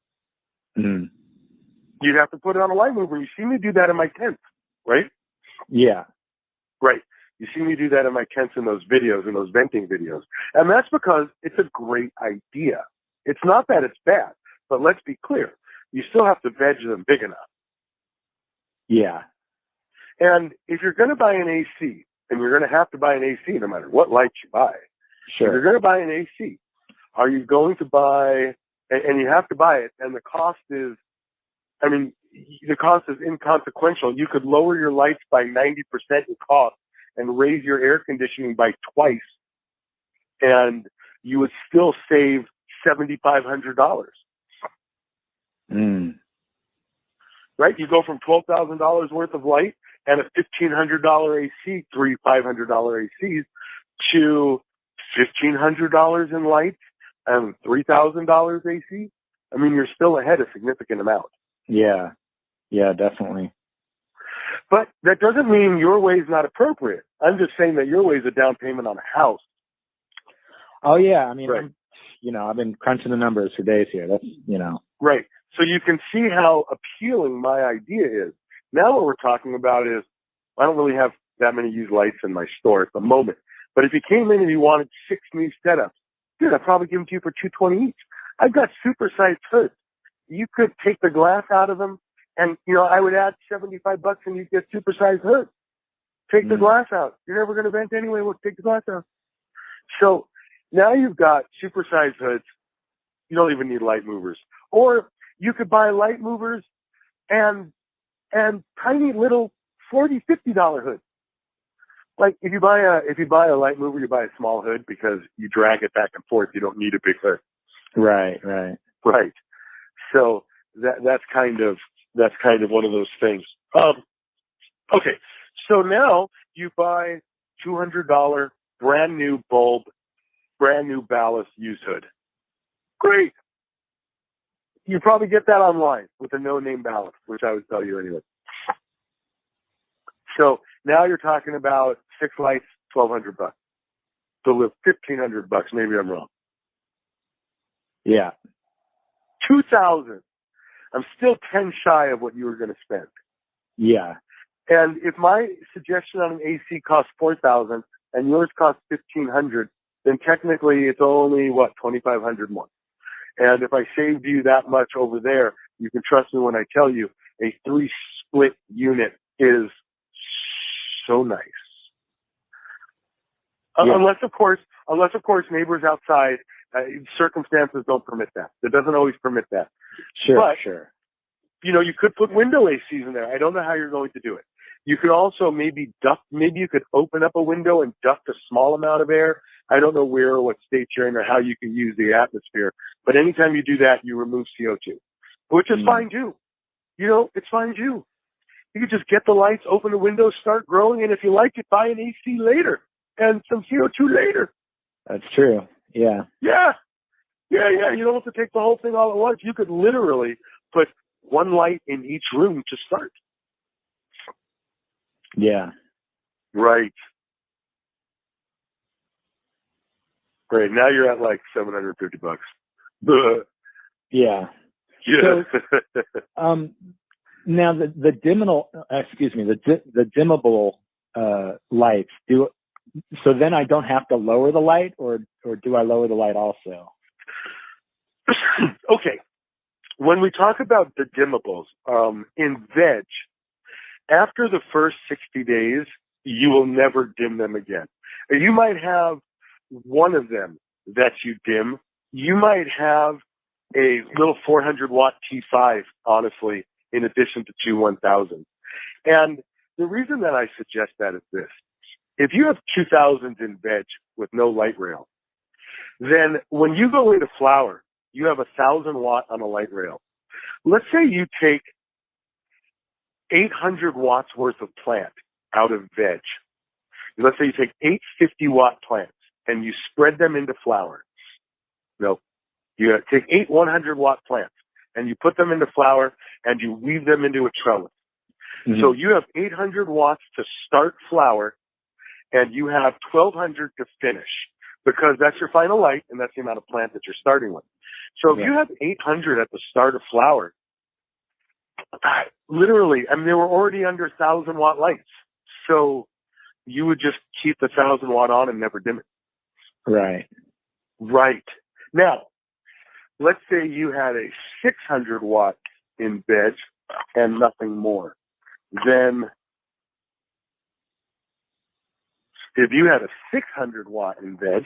Mm-hmm. You'd have to put it on a light mover. You see me do that in my tent, right? Yeah. Right. You see me do that in my tents in those videos, in those venting videos. And that's because it's a great idea. It's not that it's bad, but let's be clear. You still have to veg them big enough. Yeah. And if you're going to buy an AC, and you're going to have to buy an AC no matter what light you buy, Sure. if you're going to buy an AC, are you going to buy, and you have to buy it, and the cost is, the cost is inconsequential. You could lower your lights by 90% in cost and raise your air conditioning by twice, and you would still save $7,500. Mm. Right? You go from $12,000 worth of light and a $1,500 AC, three $500 ACs, to $1,500 in lights and $3,000 AC. I mean, you're still ahead a significant amount. Yeah. Yeah, definitely. But that doesn't mean your way is not appropriate. I'm just saying that your way is a down payment on a house. Oh yeah. I mean, right. I've been crunching the numbers for days here. That's, Right. So you can see how appealing my idea is. Now what we're talking about is, I don't really have that many used lights in my store at the moment. But if you came in and you wanted 6 new setups, dude, I'd probably give them to you for $220 each. I've got supersized hoods. You could take the glass out of them, and I would add $75 and you'd get supersized hoods. Take the glass out. You're never going to vent anyway. We'll take the glass out. So now you've got supersized hoods. You don't even need light movers. Or you could buy light movers and tiny little $40, $50 hoods. Like if you buy a light mover, you buy a small hood because you drag it back and forth. You don't need a big hood. Right. So that's kind of one of those things. Okay. So now you buy $200 brand new bulb, brand new ballast used hood. Great. You probably get that online with a no-name ballast, which I would tell you anyway. So now you're talking about 6 lights, $1,200. So with $1,500, maybe I'm wrong. Yeah. 2,000. I'm still 10 shy of what you were going to spend. Yeah. And if my suggestion on an AC costs $4,000 and yours costs $1,500, then technically it's only $2,500 more. And if I saved you that much over there, you can trust me when I tell you a 3-split unit is so nice. Yeah. Unless of course neighbors outside, circumstances don't permit that. It doesn't always permit that. Sure. You could put window ACs in there. I don't know how you're going to do it. You could also maybe you could open up a window and duct a small amount of air. I don't know where or what state you're in or how you can use the atmosphere. But anytime you do that, you remove CO2, which is fine too. It's fine too. You could just get the lights, open the windows, start growing, and if you like it, buy an AC later and some CO2 later. That's true. Yeah. Yeah. You don't have to take the whole thing all at once. You could literally put one light in each room to start. Yeah. Right. Great. Now you're at like $750. Yeah. Yeah. So, now the dimmable lights so then I don't have to lower the light, or do I lower the light also? Okay. When we talk about the dimmables, in veg, after the first 60 days, you will never dim them again. You might have one of them that you dim. You might have a little 400 watt T5, honestly, in addition to two 1000. And the reason that I suggest that is this. If you have 2000s in veg with no light rail, then when you go into flower, you have 1000 watt on a light rail. Let's say you take 800 watts worth of plant out of veg. Let's say you take 850 watt plants and you spread them into flower. No, you take 8 100 watt plants and you put them into flower and you weave them into a trellis. Mm-hmm. So you have 800 watts to start flower and you have 1200 to finish, because that's your final light and that's the amount of plant that you're starting with. So if you have 800 at the start of flower, literally, I mean, they were already under 1000 watt lights. So you would just keep the 1000 watt on and never dim it. Right. Right. Now, let's say you had a 600 watt in veg and nothing more. Then if you had a 600 watt in veg,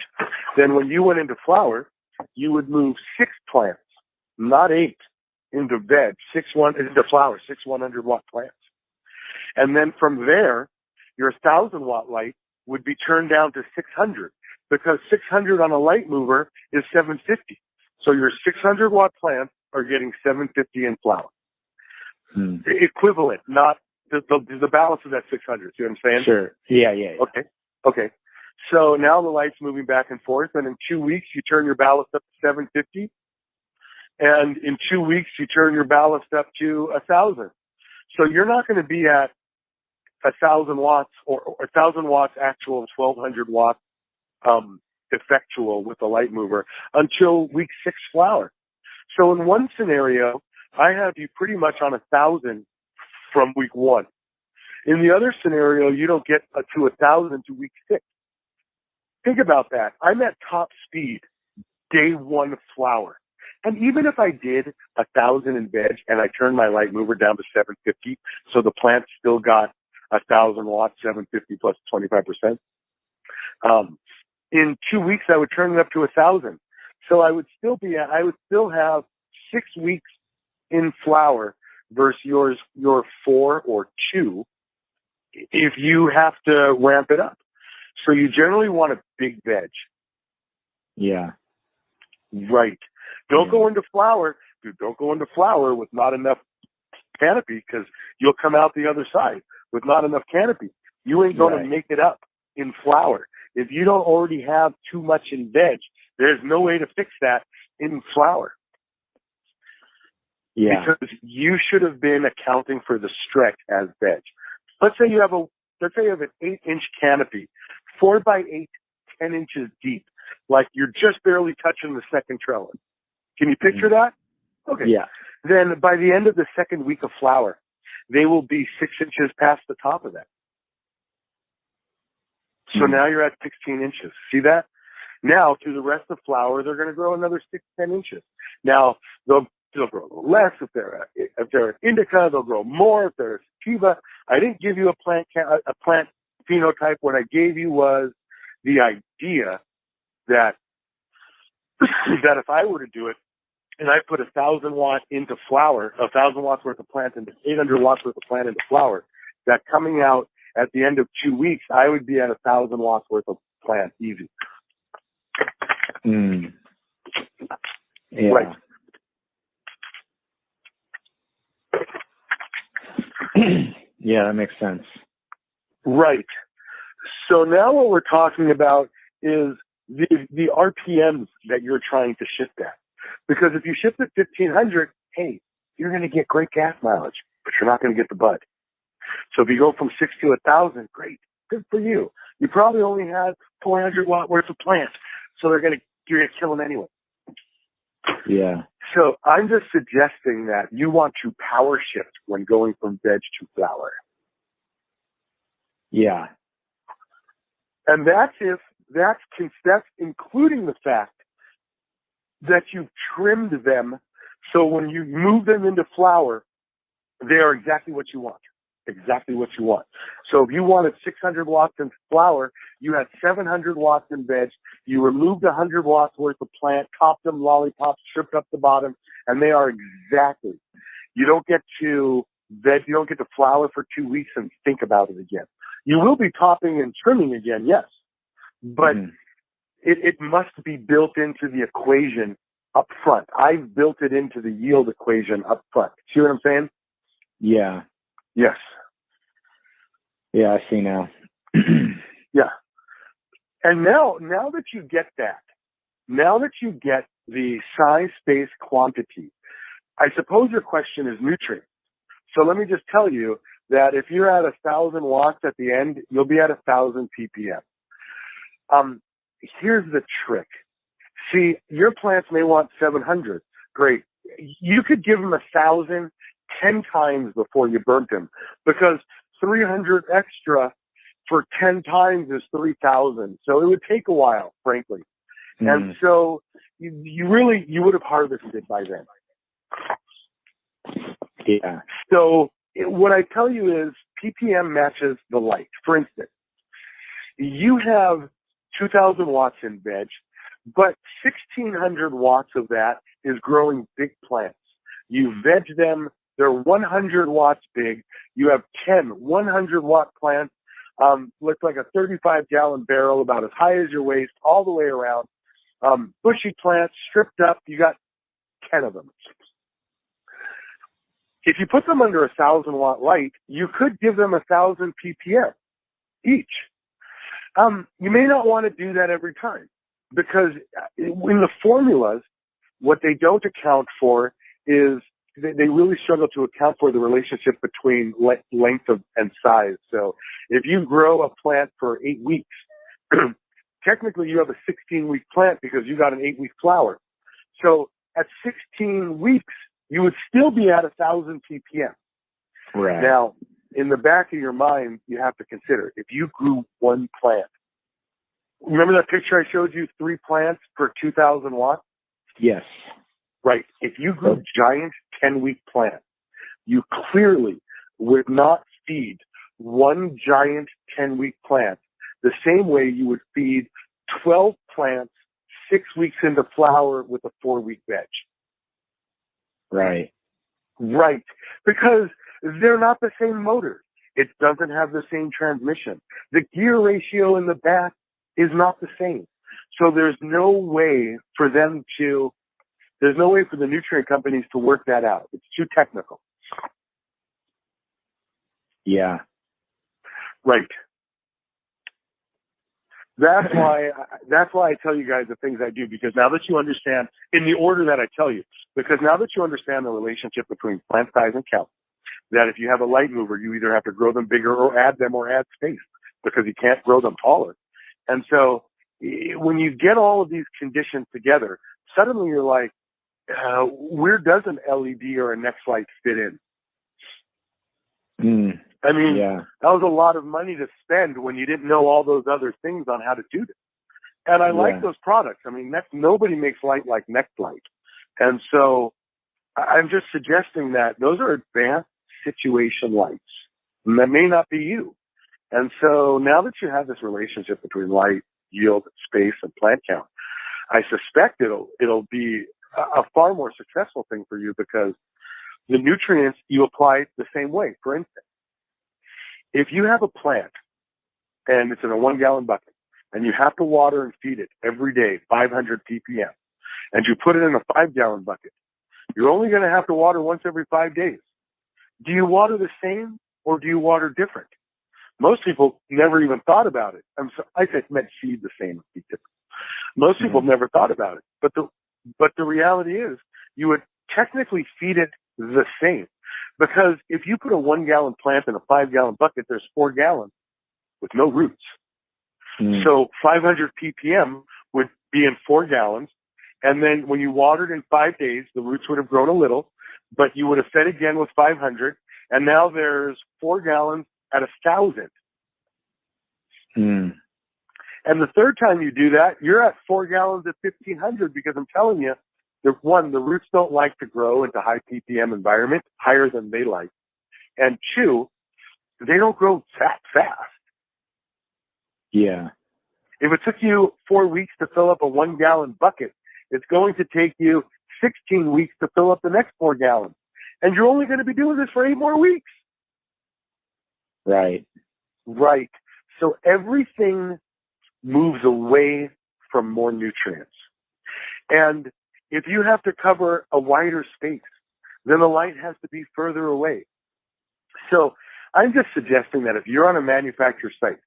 then when you went into flower, you would move 6 plants, not 8, into veg, into flower, 6 100 watt plants. And then from there, your 1000 watt light would be turned down to 600, because 600 on a light mover is 750. So your 600 watt plants are getting 750 in flower. Equivalent, not the balance of that 600. See what I'm saying? Sure. Yeah. Okay. So now the light's moving back and forth, and in 2 weeks you turn your ballast up to 750, and in 2 weeks you turn your ballast up to 1000. So you're not going to be at 1000 watts or 1000 watts actual, 1200 watts effectual with the light mover until week 6 flower. So in one scenario, I have you pretty much on 1000 from week 1. In the other scenario, you don't get to 1000 to week 6. Think about that. I'm at top speed day 1 flower. And even if I did 1000 in veg and I turned my light mover down to 750, so the plant still got 1000 watts, 750 plus 25%. In 2 weeks, I would turn it up to 1000. So I would still have 6 weeks in flower versus your 4 or 2 if you have to ramp it up. So you generally want a big veg. Yeah. Right. Don't go into flower. Dude, don't go into flower with not enough canopy, because you'll come out the other side with not enough canopy. You ain't going to make it up in flower. If you don't already have too much in veg, there's no way to fix that in flower. Yeah. Because you should have been accounting for the stretch as veg. Let's say you have an 8-inch canopy, 4 by 8, 10 inches deep, like you're just barely touching the second trellis. Can you picture that? Okay. Yeah. Then by the end of the second week of flower, they will be 6 inches past the top of that. So now you're at 16 inches. See that? Now, through the rest of flower, they're going to grow another 6-10 inches. Now, they'll grow a little less. If they're an indica, they'll grow more. If they're a sativa, I didn't give you a plant phenotype. What I gave you was the idea that that if I were to do it, and I put 1000 watts into flower, 1000 watts worth of plant into 800 watts worth of plant into flower, that coming out at the end of 2 weeks, I would be at 1000 watts worth of plant easy. Yeah. Right. Yeah, that makes sense. Right. So now what we're talking about is the RPMs that you're trying to shift at. Because if you shift at 1,500, hey, you're going to get great gas mileage, but you're not going to get the bud. So if you go from 6 to 1,000, great, good for you. You probably only had 400 watt worth of plant, so you're going to kill them anyway. Yeah. So I'm just suggesting that you want to power shift when going from veg to flower. Yeah. And that's including the fact that you've trimmed them so when you move them into flower, they are exactly what you want. Exactly what you want. So if you wanted 600 watts in flower, you had 700 watts in veg. You removed 100 watts worth of plant, topped them, lollipops, stripped up the bottom, and they are exactly. You don't get to flower for 2 weeks and think about it again. You will be topping and trimming again, yes, but it must be built into the equation up front. I've built it into the yield equation up front. See what I'm saying? Yeah. Yes. Yeah, I see now. Yeah. And now that you get that, now that you get the size, space, quantity, I suppose your question is nutrient. So let me just tell you that if you're at 1,000 watts at the end, you'll be at 1,000 ppm. Here's the trick. See, your plants may want 700. Great. You could give them 1,000 10 times before you burnt them, because 300 extra for 10 times is 3,000. So it would take a while, frankly. And so you would have harvested it by then. Yeah. So what I tell you is ppm matches the light. For instance, you have 2,000 watts in veg, but 1,600 watts of that is growing big plants. You veg them, they're 100 watts big. You have 10 100-watt plants, looks like a 35-gallon barrel about as high as your waist, all the way around. Bushy plants, stripped up, you got 10 of them. If you put them under 1,000-watt light, you could give them 1,000 ppm each. You may not want to do that every time, because in the formulas, what they don't account for is they really struggle to account for the relationship between length and size. So if you grow a plant for 8 weeks, technically you have a 16-week plant because you got an 8-week flower. So at 16 weeks, you would still be at 1,000 ppm. Right. Now, in the back of your mind, you have to consider, if you grew one plant, remember that picture I showed you, 3 plants per 2,000 watts? Yes. Right. If you grew giant 10-week plants, you clearly would not feed one giant 10-week plant the same way you would feed 12 plants 6 weeks into flower with a 4-week veg. Right. Right. Because they're not the same motors. It doesn't have the same transmission. The gear ratio in the back is not the same. So there's no way for the nutrient companies to work that out. It's too technical. Yeah. Right. That's why I tell you guys the things I do, because now that you understand in the order that I tell you, because now that you understand the relationship between plant size and count, that if you have a light mover, you either have to grow them bigger or add space, because you can't grow them taller. And so when you get all of these conditions together, suddenly you're like, where does an LED or a next light fit in? I mean, that was a lot of money to spend when you didn't know all those other things on how to do this. And I like those products. I mean, nobody makes light like Next Light. And so I'm just suggesting that those are advanced situation lights. And that may not be you. And so now that you have this relationship between light, yield, space, and plant count, I suspect it'll be a far more successful thing for you, because the nutrients you apply the same way. For instance, if you have a plant and it's in a 1-gallon bucket and you have to water and feed it every day, 500 ppm, and you put it in a 5-gallon bucket, you're only going to have to water once every 5 days. Do you water the same or do you water different? Most people never even thought about it. I said meant feed the same. Most people never thought about it. But the reality is you would technically feed it the same. Because if you put a 1 gallon plant in a 5 gallon bucket, there's 4 gallons with no roots. So 500 ppm would be in 4 gallons. And then when you watered in 5 days, the roots would have grown a little, but you would have fed again with 500. And now there's 4 gallons at 1,000. And the third time you do that, you're at 4 gallons at 1,500, because I'm telling you, the roots don't like to grow into high ppm environment, higher than they like. And 2, they don't grow that fast. Yeah. If it took you 4 weeks to fill up a 1 gallon bucket, it's going to take you 16 weeks to fill up the next 4 gallons. And you're only going to be doing this for 8 more weeks. Right. Right. So everything moves away from more nutrients. And if you have to cover a wider space, then the light has to be further away. So I'm just suggesting that if you're on a manufacturer site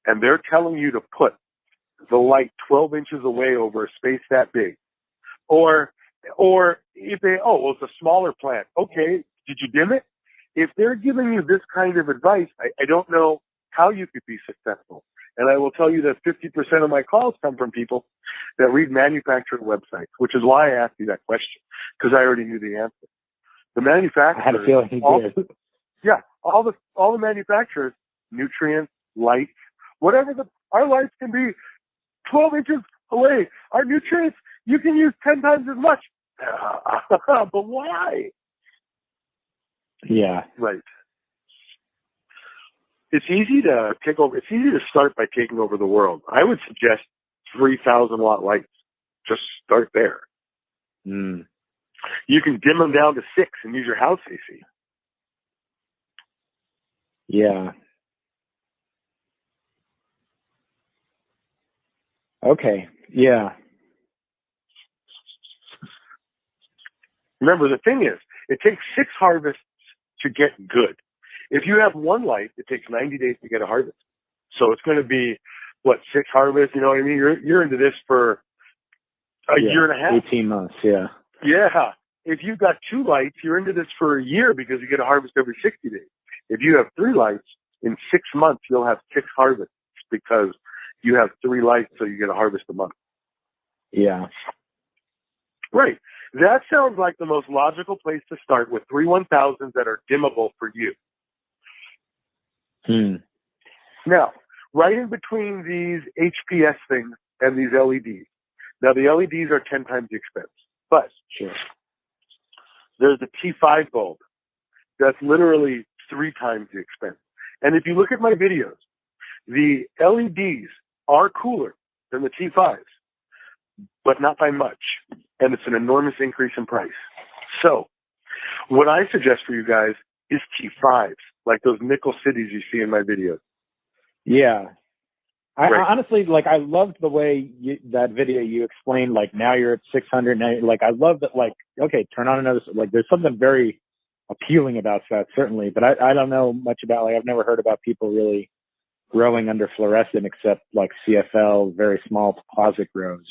and they're telling you to put the light 12 inches away over a space that big, or if they, it's a smaller plant. Okay, did you dim it? If they're giving you this kind of advice, I don't know how you could be successful. And I will tell you that 50% of my calls come from people that read manufacturer websites, which is why I asked you that question, because I already knew the answer. The manufacturers, I had a feeling you did. Yeah, all the manufacturers, nutrients, light, whatever our lights can be 12 inches away. Our nutrients, you can use 10 times as much. But why? Yeah. Right. It's easy to take over. It's easy to start by taking over the world. I would suggest 3,000 watt lights. Just start there. You can dim them down to 6 and use your house AC. Yeah. Okay. Yeah. Remember, the thing is, it takes 6 harvests to get good. If you have one light, it takes 90 days to get a harvest. So it's going to be, 6 harvests? You know what I mean? You're into this for a year and a half. 18 months, yeah. Yeah. If you've got 2 lights, you're into this for a year because you get a harvest every 60 days. If you have 3 lights, in 6 months, you'll have 6 harvests because you have 3 lights, so you get a harvest a month. Yeah. Right. That sounds like the most logical place to start, with 3 1000s that are dimmable for you. Now, right in between these HPS things and these LEDs. Now, the LEDs are 10 times the expense, but there's the T5 bulb that's literally 3 times the expense. And if you look at my videos, the LEDs are cooler than the T5s, but not by much. And it's an enormous increase in price. So what I suggest for you guys is T5s, like those nickel cities you see in my videos. Yeah. I honestly, I loved the way that video you explained, now you're at 600. Now, I love that, okay, turn on another, there's something very appealing about that, certainly. But I don't know much about, I've never heard about people really growing under fluorescent except CFL, very small closet grows,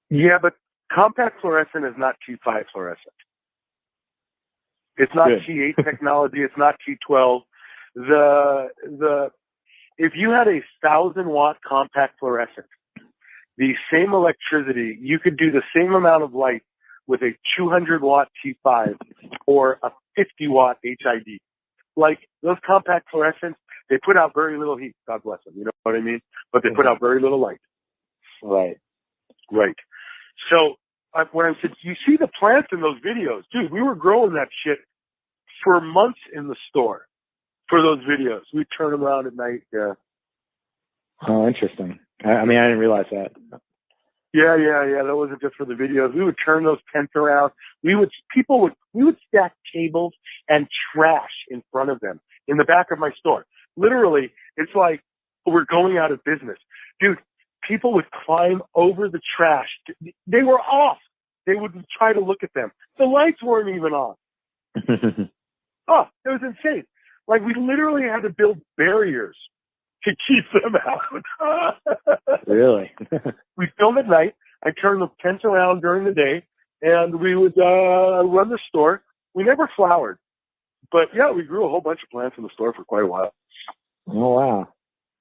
Yeah, but compact fluorescent is not T5 fluorescent. It's not T8 technology. It's not T12. If you had a 1,000-watt compact fluorescent, the same electricity, you could do the same amount of light with a 200-watt T5 or a 50-watt HID. Those compact fluorescents, they put out very little heat. God bless them. You know what I mean? But they put out very little light. Right. Right. So when I said, you see the plants in those videos, dude, we were growing that shit for months in the store for those videos. We turn them around at night. Yeah. Oh, interesting. I didn't realize that. Yeah. That wasn't just for the videos. We would turn those tents around. We would stack tables and trash in front of them in the back of my store. Literally, it's like we're going out of business. Dude, people would climb over the trash. They were off. They would try to look at them. The lights weren't even on. Oh, it was insane. Like, we literally had to build barriers to keep them out. Really? We filmed at night. I turned the tents around during the day, and we would run the store. We never flowered, but yeah, we grew a whole bunch of plants in the store for quite a while. Oh, wow.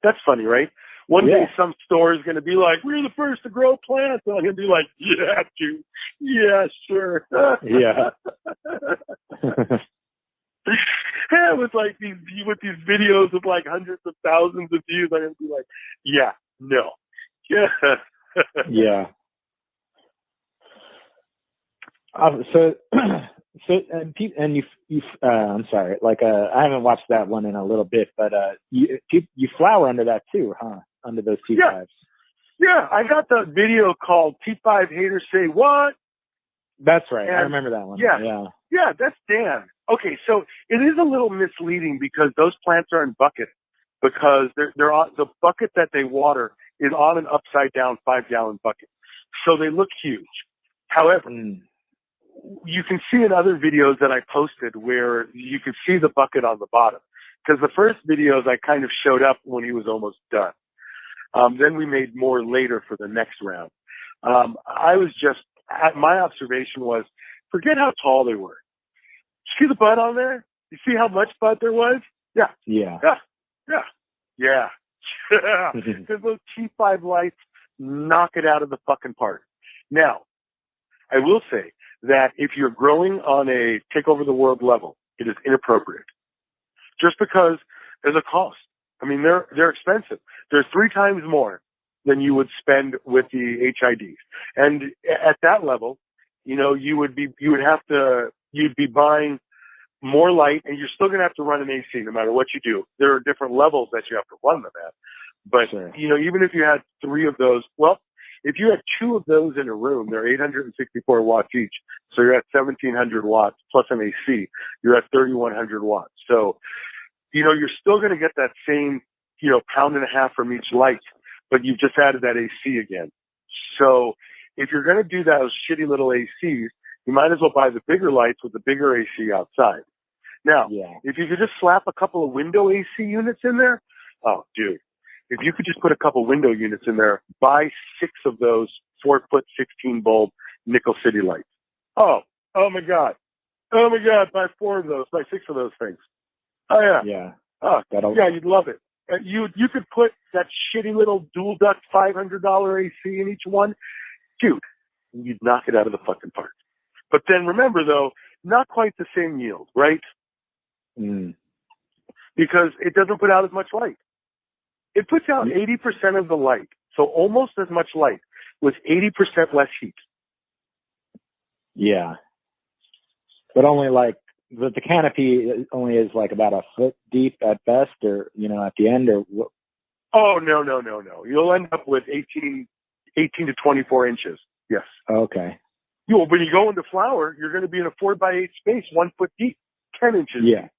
That's funny, right? One day some store is going to be like, we're the first to grow plants. And I'm going to be like, yeah, dude. Yeah, sure. Yeah. Yeah, with like these videos with like hundreds of thousands of views, I'm going to be like, yeah, no. Yeah. Yeah. And you I'm sorry, like I haven't watched that one in a little bit, but you flower under that too, huh? Under those T5s. Yeah, I got the video called T5 Haters Say What? That's right. And I remember that one. Yeah, that's Dan. Okay, so it is a little misleading because those plants are in buckets because they're on the bucket that they water is on an upside down 5-gallon bucket. So they look huge. However, you can see in other videos that I posted where you can see the bucket on the bottom. Because the first videos I kind of showed up when he was almost done. Then we made more later for the next round. My observation was, forget how tall they were. See the bud on there? You see how much bud there was? Yeah. Because those T5 lights knock it out of the fucking park. Now, I will say that if you're growing on a take over the world level, it is inappropriate. Just because there's a cost. I mean, they're expensive. They're 3 times more than you would spend with the HIDs. And at that level, you'd be buying more light, and you're still going to have to run an AC no matter what you do. There are different levels that you have to run them at. But, sure. Even if you had 3 of those, well, if you had 2 of those in a room, they're 864 watts each. So you're at 1,700 watts plus an AC. You're at 3,100 watts. So, you're still going to get that same, pound and a half from each light, but you've just added that AC again. So if you're going to do those shitty little ACs, you might as well buy the bigger lights with the bigger AC outside. Now, if you could just slap a couple of window AC units in there, oh, dude, if you could just put a couple window units in there, buy 6 of those 4-foot 16 bulb nickel city lights. Oh my God. Buy 4 of those, buy 6 of those things. Oh yeah. Yeah. Oh, yeah, you'd love it. You could put that shitty little dual duct $500 AC in each one. Dude, you'd knock it out of the fucking park. But then remember though, not quite the same yield, right? Because it doesn't put out as much light. It puts out 80% of the light. So almost as much light with 80% less heat. Yeah. But only like, the canopy only is like about a foot deep at best, or, at the end, or what? Oh, no. You'll end up with 18 to 24 inches. Yes. Okay. When you go into flower, you're going to be in a 4x8 space, 1 foot deep, 10 inches deep.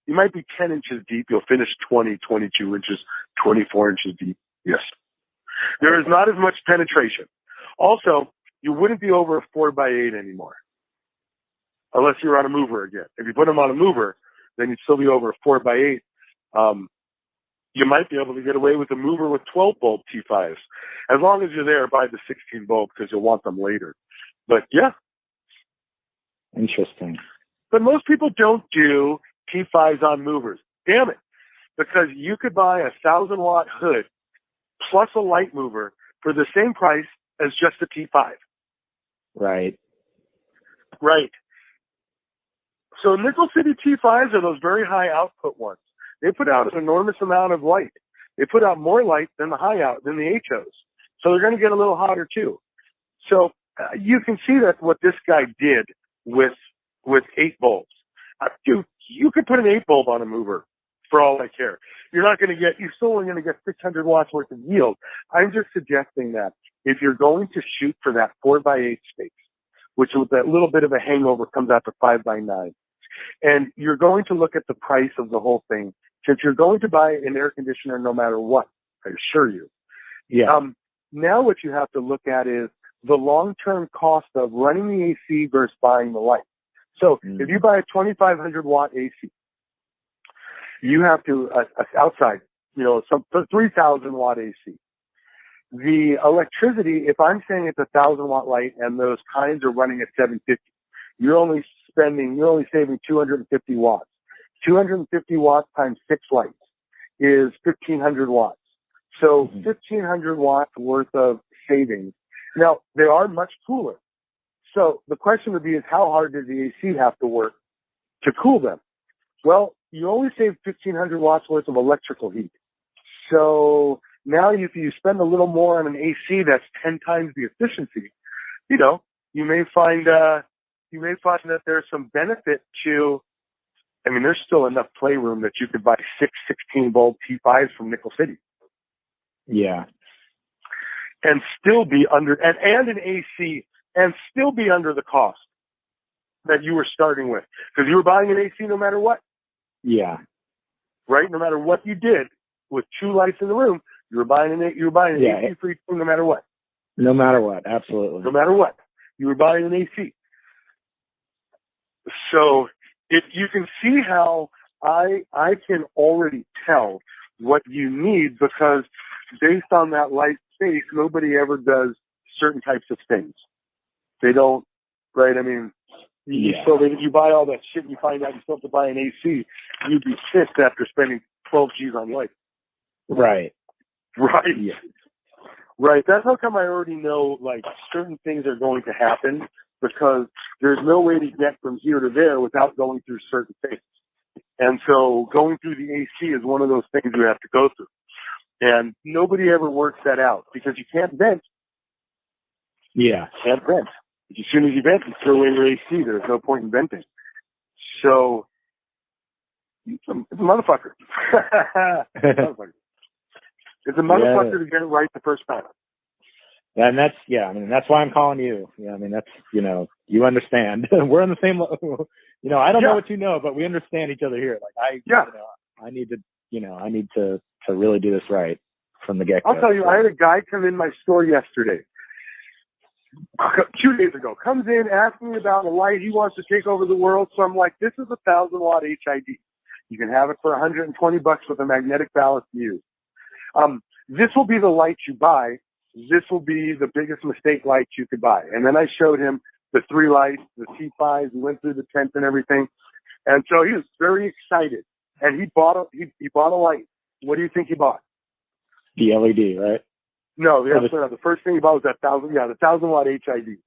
You might be 10 inches deep. You'll finish 20, 22 inches, 24 inches deep. Yes. There is not as much penetration. Also, you wouldn't be over a 4x8 anymore. Unless you're on a mover again. If you put them on a mover, then you'd still be over a 4x8. You might be able to get away with a mover with 12 bulb T5s. As long as you're there, buy the 16 bulb because you'll want them later. But yeah. Interesting. But most people don't do T5s on movers. Damn it. Because you could buy a 1,000-watt hood plus a light mover for the same price as just a T5. Right. So Nickel City T5s are those very high output ones. They put out an enormous amount of light. They put out more light than the HOs. So they're going to get a little hotter too. So you can see that what this guy did with 8 bulbs. Dude, you could put an 8 bulb on a mover for all I care. You're still only going to get 600 watts worth of yield. I'm just suggesting that if you're going to shoot for that 4x8 space, which with that little bit of a hangover comes out to 5x9, and you're going to look at the price of the whole thing, since you're going to buy an air conditioner no matter what, I assure you. Yeah. Now what you have to look at is the long-term cost of running the AC versus buying the light. So if you buy a 2,500 watt AC You have to, outside, some 3,000 watt AC. The electricity, if I'm saying it's 1,000 watt light and those kinds are running at 750, you're only saving 250 watts. 250 watts times 6 lights is 1,500 watts. So 1,500 watts worth of savings. Now, they are much cooler. So the question would be is how hard does the AC have to work to cool them? Well, you only save 1,500 watts worth of electrical heat. So now if you spend a little more on an AC that's 10 times the efficiency, you may find that there's some benefit to, there's still enough playroom that you could buy 6 16-volt T5s from Nickel City. Yeah. And still be under, and an AC, and still be under the cost that you were starting with. Because you were buying an AC no matter what. Yeah. Right? No matter what you did with 2 lights in the room, you were buying an AC for each room no matter what. No matter what, absolutely. No matter what. You were buying an AC. So if you can see how I can already tell what you need, because based on that light space, nobody ever does certain types of things. They don't, right? So if you buy all that shit and you find out you still have to buy an AC, you'd be pissed after spending 12 G's on light. Right. Right. Yeah. Right. That's how come I already know, certain things are going to happen, because there's no way to get from here to there without going through certain things. And so going through the AC is one of those things you have to go through. And nobody ever works that out, because you can't vent. Yeah. You can't vent. As soon as you vent, you throw away your AC. There's no point in venting. So, it's a motherfucker. It's a motherfucker to get it right the first time. And that's why I'm calling you. Yeah, that's, you understand. We're in the same, I don't know what you know, but we understand each other here. I need to really do this right from the get-go. I'll tell you, I had a guy come in my store yesterday, 2 days ago, comes in, asks me about a light. He wants to take over the world. So I'm like, this is 1,000 watt HID. You can have it for $120 with a magnetic ballast fuse. This will be the light you buy. This will be the biggest mistake light you could buy. And then I showed him the 3 lights, the T5s. We went through the tent and everything. And so he was very excited. And he bought a light. What do you think he bought? The LED, right? No, the first thing he bought was that 1,000 watt HID.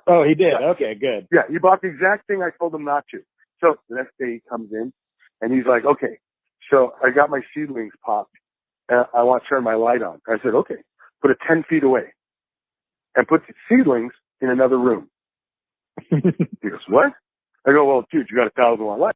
Oh, he did? Okay, good. Yeah, he bought the exact thing I told him not to. So the next day he comes in and he's like, okay, so I got my seedlings popped. I want to turn my light on. I said, okay, put it 10 feet away and put the seedlings in another room. He goes, what? I go, well, dude, you got 1,000 watt light.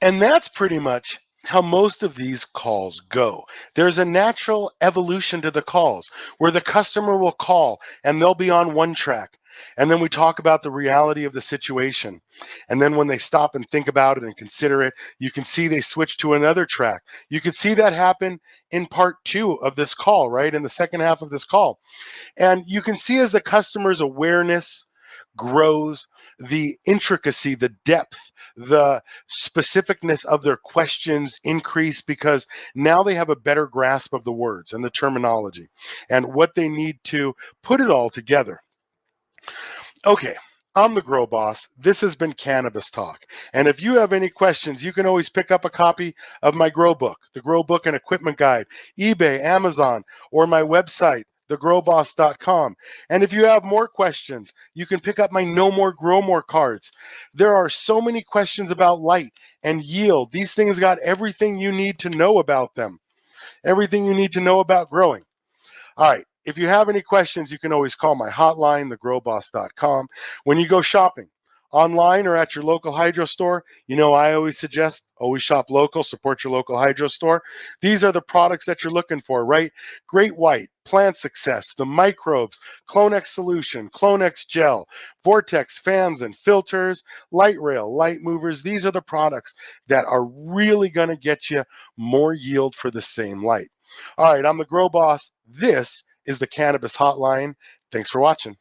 And that's pretty much how most of these calls go. There's a natural evolution to the calls where the customer will call and they'll be on one track. And then we talk about the reality of the situation. And then when they stop and think about it and consider it, you can see they switch to another track. You can see that happen in part 2 of this call, right? In the second half of this call. And you can see as the customer's awareness grows, the intricacy, the depth, the specificness of their questions increase, because now they have a better grasp of the words and the terminology and what they need to put it all together. Okay, I'm the Grow Boss. This has been Cannabis Talk. And if you have any questions, you can always pick up a copy of my Grow Book, the Grow Book and Equipment Guide, eBay, Amazon, or my website, thegrowboss.com. And if you have more questions, you can pick up my No More Grow More cards. There are so many questions about light and yield. These things got everything you need to know about them, everything you need to know about growing. All right. If you have any questions, you can always call my hotline, thegrowboss.com. When you go shopping, online or at your local hydro store, I always suggest always shop local, support your local hydro store. These are the products that you're looking for, right? Great White, Plant Success, the microbes, Clonex Solution, Clonex Gel, Vortex fans and filters, Light Rail, light movers. These are the products that are really going to get you more yield for the same light. All right, I'm the Grow Boss. This is the Cannabis Hotline. Thanks for watching.